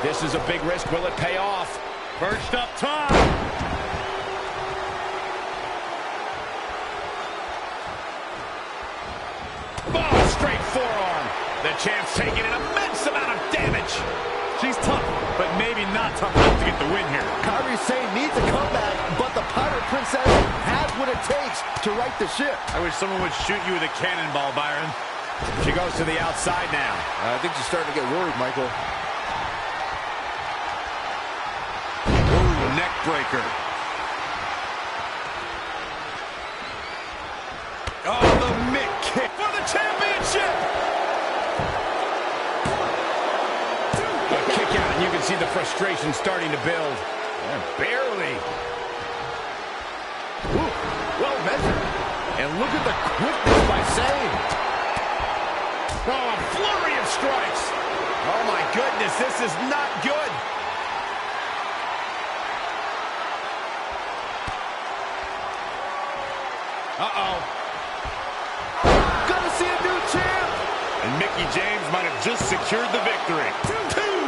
This is a big risk. Will it pay off? Perched up top. Oh, straight forearm. The champ's taking an immense amount of damage. She's tough, but maybe not tough enough to get the win here. Kairi Sane needs a comeback, but the Pirate Princess has what it takes to right the ship. I wish someone would shoot you with a cannonball, Byron. She goes to the outside now. I think she's starting to get worried, Michael. Ooh, neck breaker. Oh, the mitt kick For the championship! A kick out, and you can see the frustration starting to build. And barely. Ooh, well measured. And look at the quickness by Sane. Oh, a flurry of strikes. Oh, my goodness, this is not good. Uh-oh. Gonna see a new champ. And Mickie James might have just secured the victory. Two.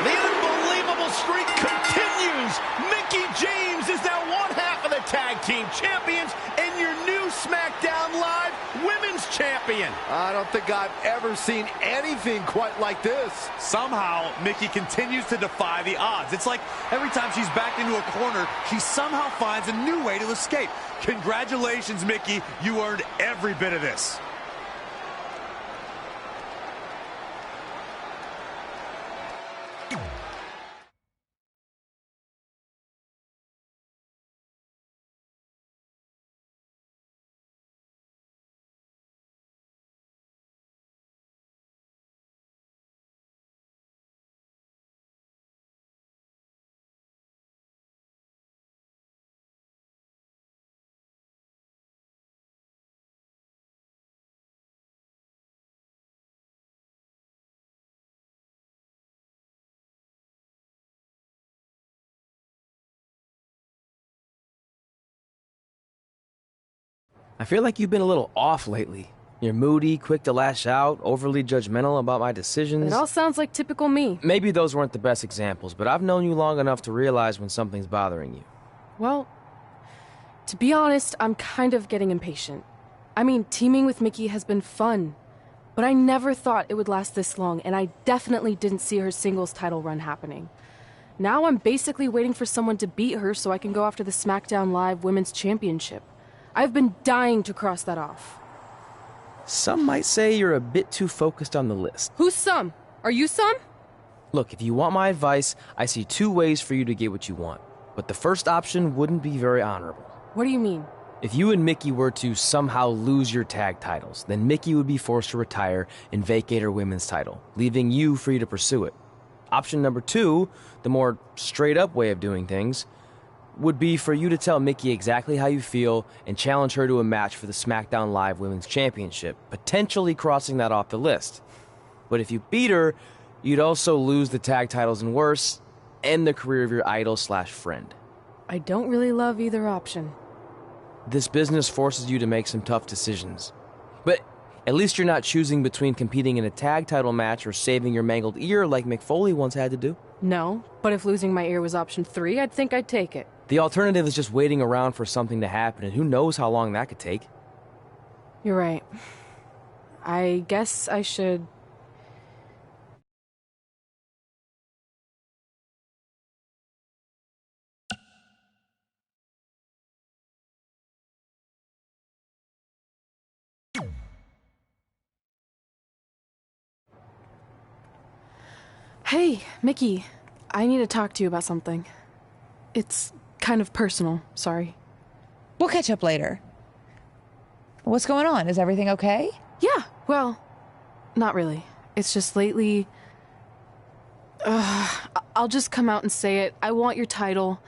The unbelievable streak continues. Mickie James is now one half of the tag team champions and your new SmackDown Live Women's Champion. I don't think I've ever seen anything quite like this. Somehow, Mickie continues to defy the odds. It's like every time she's backed into a corner, she somehow finds a new way to escape. Congratulations, Mickie. You earned every bit of this. I feel like you've been a little off lately. You're moody, quick to lash out, overly judgmental about my decisions. It all sounds like typical me. Maybe those weren't the best examples, but I've known you long enough to realize when something's bothering you. Well, to be honest, I'm kind of getting impatient. I mean, teaming with Mickie has been fun, but I never thought it would last this long, and I definitely didn't see her singles title run happening. Now I'm basically waiting for someone to beat her so I can go after the SmackDown Live Women's Championship. I've been dying to cross that off. Some might say you're a bit too focused on the list. Who's some? Are you some? Look, if you want my advice, I see two ways for you to get what you want. But the first option wouldn't be very honorable. What do you mean? If you and Mickie were to somehow lose your tag titles, then Mickie would be forced to retire and vacate her women's title, leaving you free to pursue it. Option number two, the more straight-up way of doing things, would be for you to tell Mickie exactly how you feel and challenge her to a match for the SmackDown Live Women's Championship, potentially crossing that off the list. But if you beat her, you'd also lose the tag titles and worse, end the career of your idol/friend. I don't really love either option. This business forces you to make some tough decisions. But at least you're not choosing between competing in a tag title match or saving your mangled ear like Mick Foley once had to do. No, but if losing my ear was option 3, I'd think I'd take it. The alternative is just waiting around for something to happen, and who knows how long that could take. You're right. I guess I should... Hey, Mickie. I need to talk to you about something. It's kind of personal, sorry. We'll catch up later. What's going on? Is everything okay? Yeah, well, not really. It's just lately... I'll just come out and say it. I want your title.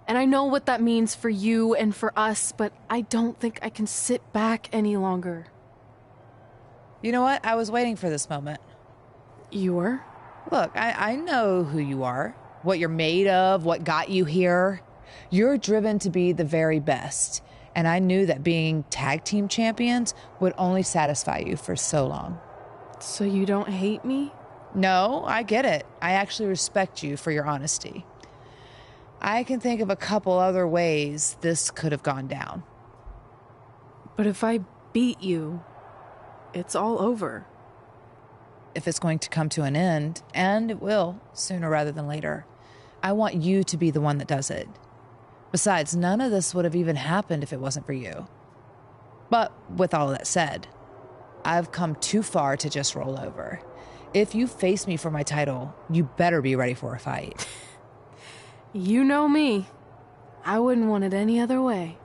And I know what that means for you and for us, but I don't think I can sit back any longer. You know what? I was waiting for this moment. You were? Look, I know who you are, what you're made of, what got you here. You're driven to be the very best. And I knew that being tag team champions would only satisfy you for so long. So you don't hate me? No, I get it. I actually respect you for your honesty. I can think of a couple other ways this could have gone down. But if I beat you, it's all over. If it's going to come to an end, and it will, sooner rather than later, I want you to be the one that does it. Besides, none of this would have even happened if it wasn't for you. But with all that said, I've come too far to just roll over. If you face me for my title, you better be ready for a fight. You know me. I wouldn't want it any other way.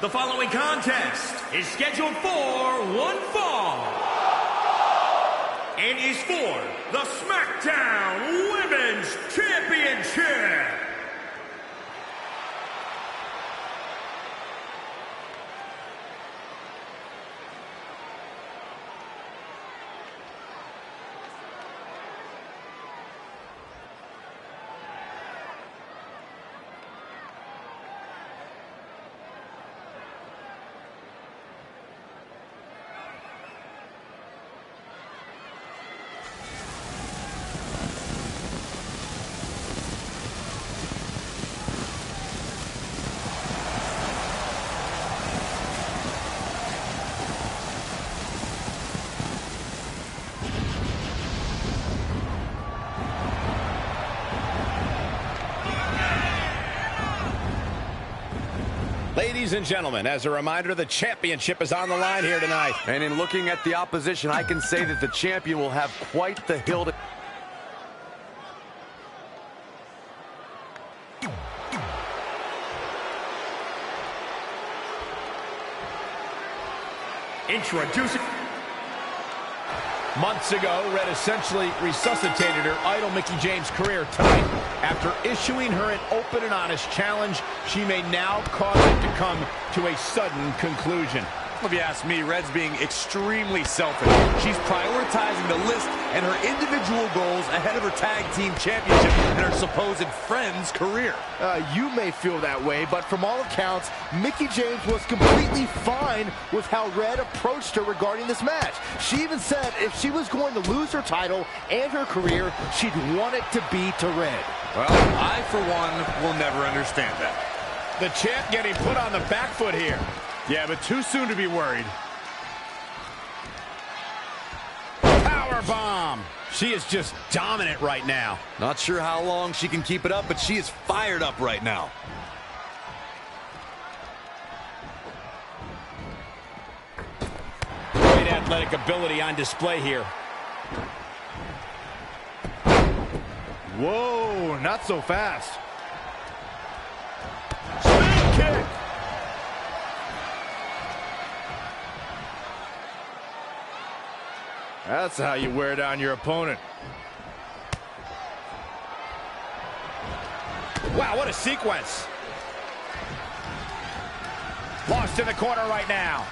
The following contest is scheduled for one fall and is for the SmackDown Women's Championship. Ladies and gentlemen, as a reminder, the championship is on the line here tonight. And in looking at the opposition, I can say that the champion will have quite the hill to... Introducing... Months ago, Red essentially resuscitated her idol Mickie James' career. Tonight, after issuing her an open and honest challenge, she may now cause it to come to a sudden conclusion. If you ask me, Red's being extremely selfish. She's prioritizing the list and her individual goals ahead of her tag team championship and her supposed friend's career. You may feel that way, but from all accounts, Mickie James was completely fine with how Red approached her regarding this match. She even said if she was going to lose her title and her career, she'd want it to be to Red. Well, I, for one, will never understand that. The champ getting put on the back foot here. Yeah, but too soon to be worried. Power bomb. She is just dominant right now. Not sure how long she can keep it up, but she is fired up right now. Great athletic ability on display here. Whoa, not so fast. Spin kick. That's how you wear down your opponent. Wow, what a sequence. Lost in the corner right now.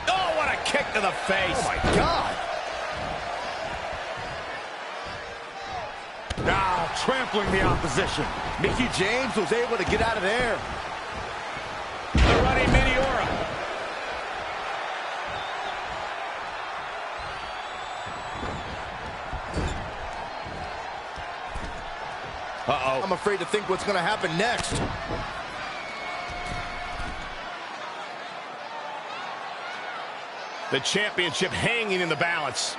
Oh, what a kick to the face. Oh, my God. Now trampling the opposition. Mickie James was able to get out of there. The running Meteora. Uh-oh. I'm afraid to think what's going to happen next. The championship hanging in the balance.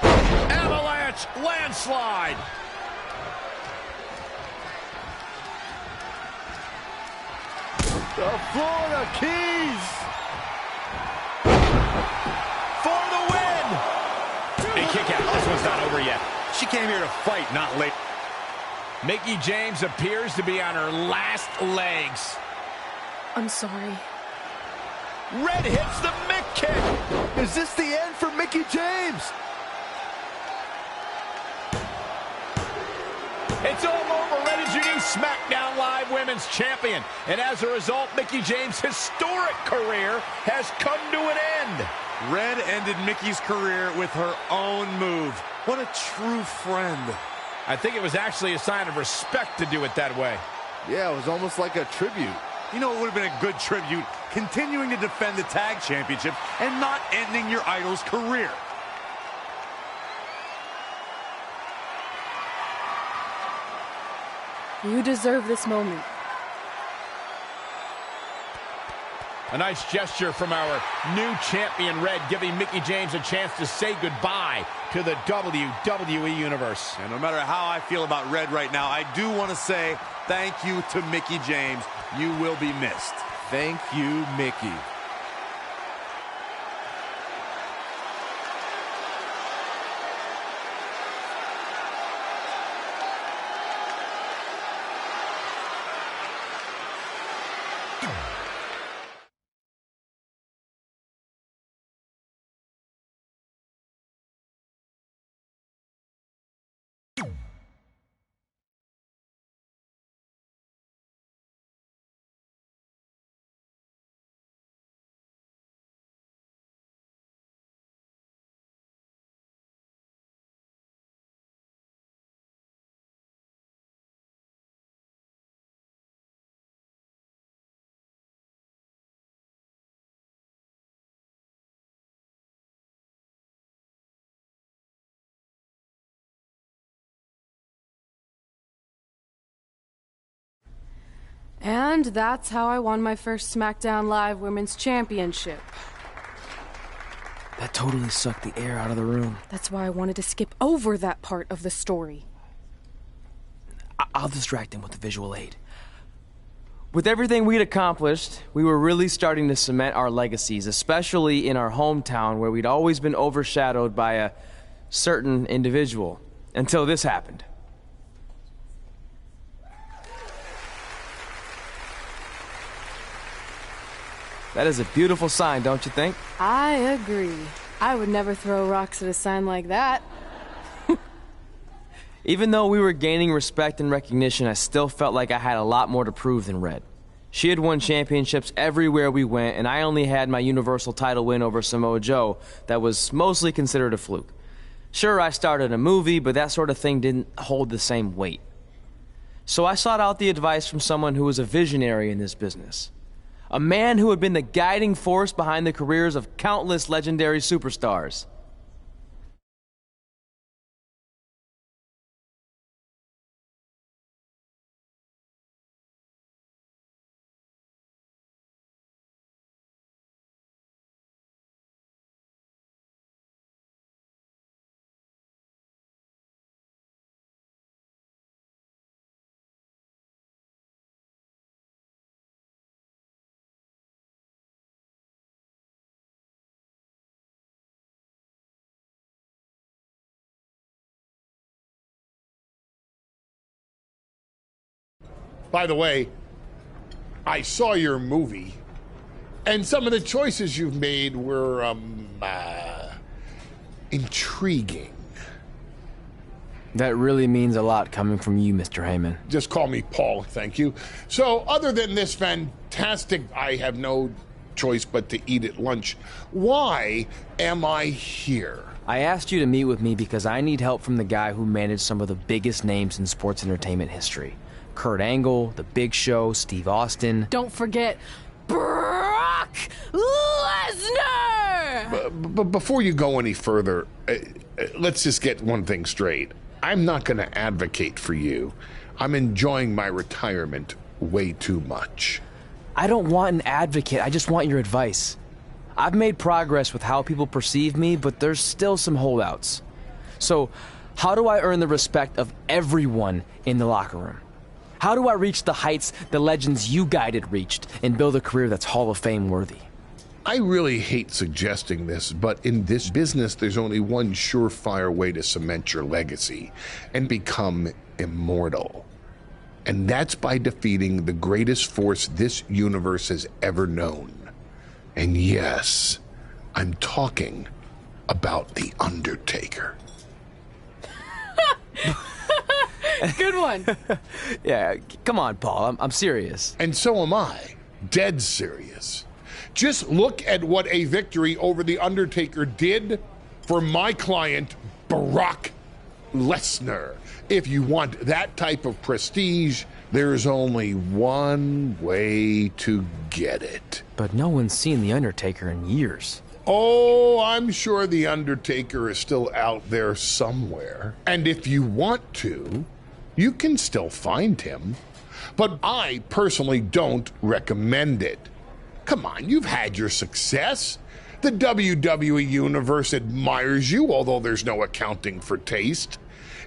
Avalanche landslide. The Florida Keys. For the win. A kick out. This one's not over yet. She came here to fight, not late. Mickie James appears to be on her last legs. I'm sorry. Red hits the Mick kick. Is this the end for Mickie James? It's all over. Red is your new SmackDown Live Women's Champion. And as a result, Mickie James' historic career has come to an end. Red ended Mickie's career with her own move. What a true friend. I think it was actually a sign of respect to do it that way. Yeah, it was almost like a tribute. You know, it would have been a good tribute, continuing to defend the tag championship and not ending your idol's career. You deserve this moment. A nice gesture from our new champion, Red, giving Mickie James a chance to say goodbye to the WWE Universe. And no matter how I feel about Red right now, I do want to say thank you to Mickie James. You will be missed. Thank you, Mickie. And that's how I won my first SmackDown Live Women's Championship. That totally sucked the air out of the room. That's why I wanted to skip over that part of the story. I'll distract him with the visual aid. With everything we'd accomplished, we were really starting to cement our legacies, especially in our hometown where we'd always been overshadowed by a certain individual, until this happened. That is a beautiful sign, don't you think? I agree. I would never throw rocks at a sign like that. Even though we were gaining respect and recognition, I still felt like I had a lot more to prove than Red. She had won championships everywhere we went, and I only had my Universal title win over Samoa Joe that was mostly considered a fluke. Sure, I started a movie, but that sort of thing didn't hold the same weight. So I sought out the advice from someone who was a visionary in this business. A man who had been the guiding force behind the careers of countless legendary superstars. By the way, I saw your movie, and some of the choices you've made were, intriguing. That really means a lot coming from you, Mr. Heyman. Just call me Paul, thank you. So, other than this fantastic, I have no choice but to eat at lunch, why am I here? I asked you to meet with me because I need help from the guy who managed some of the biggest names in sports entertainment history. Kurt Angle, The Big Show, Steve Austin. Don't forget Brock Lesnar! But before you go any further, let's just get one thing straight. I'm not going to advocate for you. I'm enjoying my retirement way too much. I don't want an advocate, I just want your advice. I've made progress with how people perceive me, but there's still some holdouts. So, how do I earn the respect of everyone in the locker room? How do I reach the heights the legends you guided reached and build a career that's Hall of Fame worthy? I really hate suggesting this, but in this business, there's only one surefire way to cement your legacy and become immortal. And that's by defeating the greatest force this universe has ever known. And yes, I'm talking about The Undertaker. Good one. Yeah, come on, Paul. I'm serious. And so am I. Dead serious. Just look at what a victory over The Undertaker did for my client, Brock Lesnar. If you want that type of prestige, there's only one way to get it. But no one's seen The Undertaker in years. Oh, I'm sure The Undertaker is still out there somewhere. And if you want to, you can still find him. But I personally don't recommend it. Come on, you've had your success. The WWE Universe admires you, although there's no accounting for taste.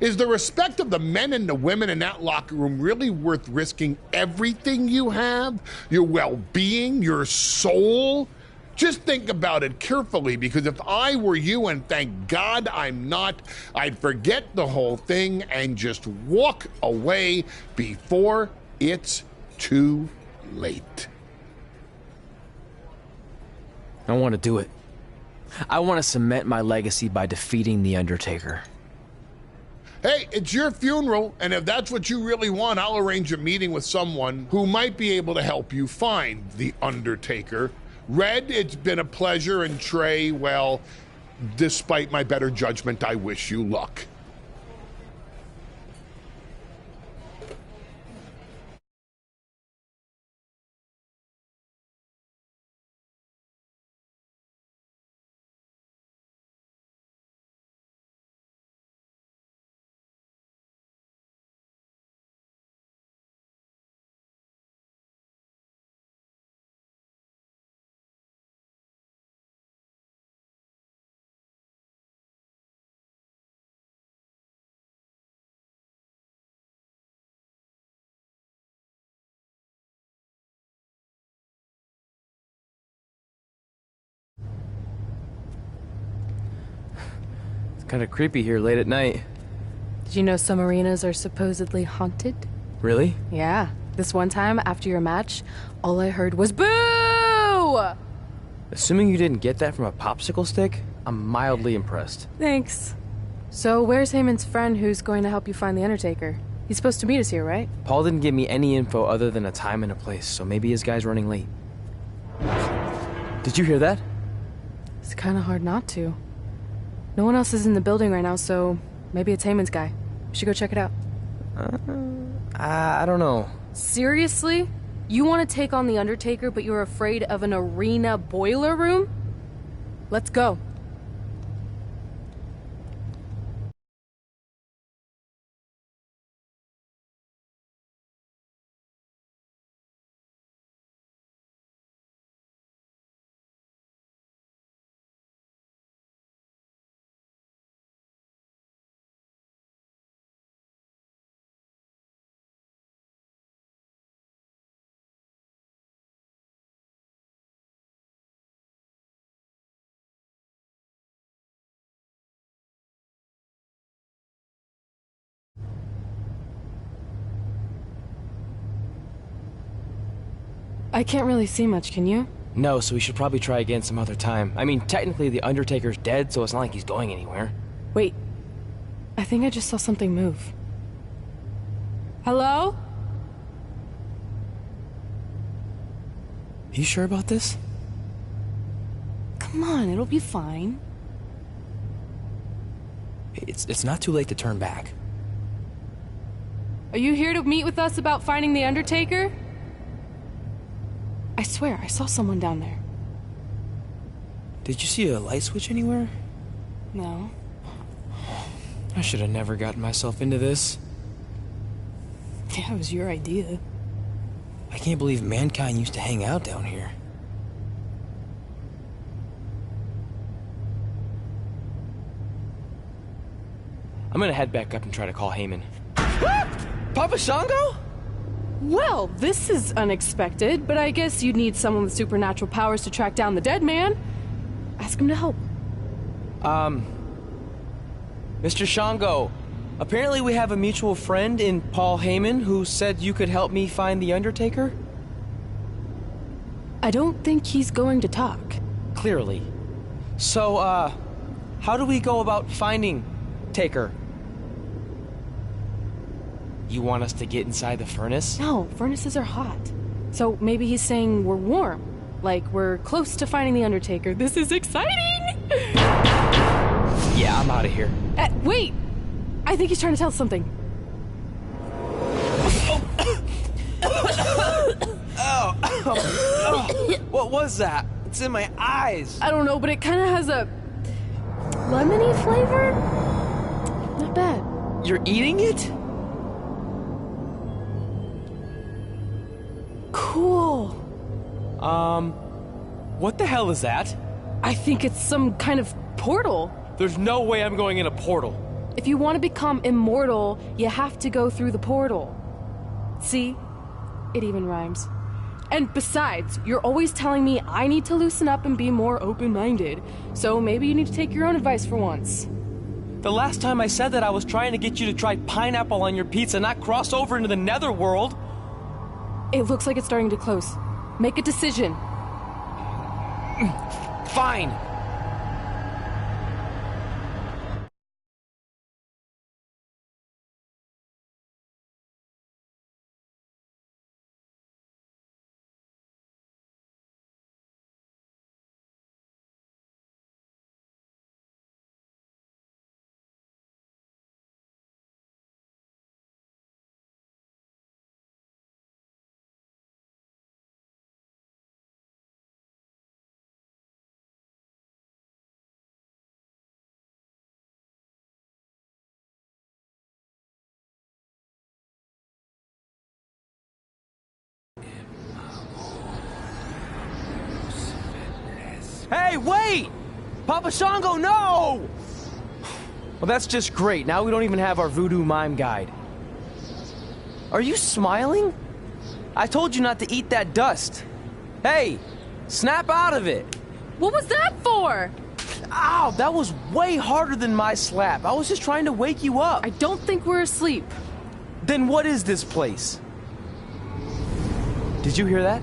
Is the respect of the men and the women in that locker room really worth risking everything you have? Your well-being, your soul? Just think about it carefully, because if I were you, and thank God I'm not, I'd forget the whole thing and just walk away before it's too late. I want to do it. I want to cement my legacy by defeating The Undertaker. Hey, it's your funeral, and if that's what you really want, I'll arrange a meeting with someone who might be able to help you find The Undertaker. Red, it's been a pleasure, and Trey, well, despite my better judgment, I wish you luck. It's kind of creepy here late at night. Did you know some arenas are supposedly haunted? Really? Yeah. This one time, after your match, all I heard was boo! Assuming you didn't get that from a popsicle stick, I'm mildly impressed. Thanks. So where's Heyman's friend who's going to help you find the Undertaker? He's supposed to meet us here, right? Paul didn't give me any info other than a time and a place, so maybe his guy's running late. Did you hear that? It's kind of hard not to. No one else is in the building right now, so maybe it's Heyman's guy. We should go check it out. I don't know. Seriously? You want to take on the Undertaker, but you're afraid of an arena boiler room? Let's go. I can't really see much, can you? No, so we should probably try again some other time. I mean, technically the Undertaker's dead, so it's not like he's going anywhere. Wait. I think I just saw something move. Hello? You sure about this? Come on, it'll be fine. It's not too late to turn back. Are you here to meet with us about finding the Undertaker? I swear, I saw someone down there. Did you see a light switch anywhere? No. I should have never gotten myself into this. Yeah, it was your idea. I can't believe mankind used to hang out down here. I'm gonna head back up and try to call Heyman. Papa Shango? Well, this is unexpected, but I guess you'd need someone with supernatural powers to track down the dead man. Ask him to help. Mr. Shango, apparently we have a mutual friend in Paul Heyman who said you could help me find the Undertaker? I don't think he's going to talk. Clearly. So, how do we go about finding Taker? You want us to get inside the furnace? No, furnaces are hot. So maybe he's saying we're warm. Like we're close to finding the Undertaker. This is exciting! Yeah, I'm out of here. Wait! I think he's trying to tell us something. What was that? It's in my eyes. I don't know, but it kind of has a lemony flavor? Not bad. You're eating it? Cool. What the hell is that? I think it's some kind of portal. There's no way I'm going in a portal. If you want to become immortal, you have to go through the portal. See? It even rhymes. And besides, you're always telling me I need to loosen up and be more open-minded. So maybe you need to take your own advice for once. The last time I said that I was trying to get you to try pineapple on your pizza, not cross over into the netherworld. It looks like it's starting to close. Make a decision. Fine. Hey, wait! Papa Shango, no! Well, that's just great. Now we don't even have our voodoo mime guide. Are you smiling? I told you not to eat that dust. Hey, snap out of it. What was that for? Ow, that was way harder than my slap. I was just trying to wake you up. I don't think we're asleep. Then what is this place? Did you hear that?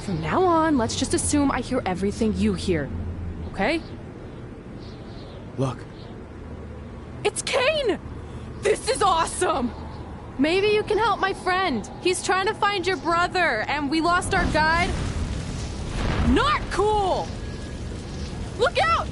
From now on, let's just assume I hear everything you hear. Okay? Look. It's Kane! This is awesome! Maybe you can help my friend. He's trying to find your brother, and we lost our guide. Not cool! Look out!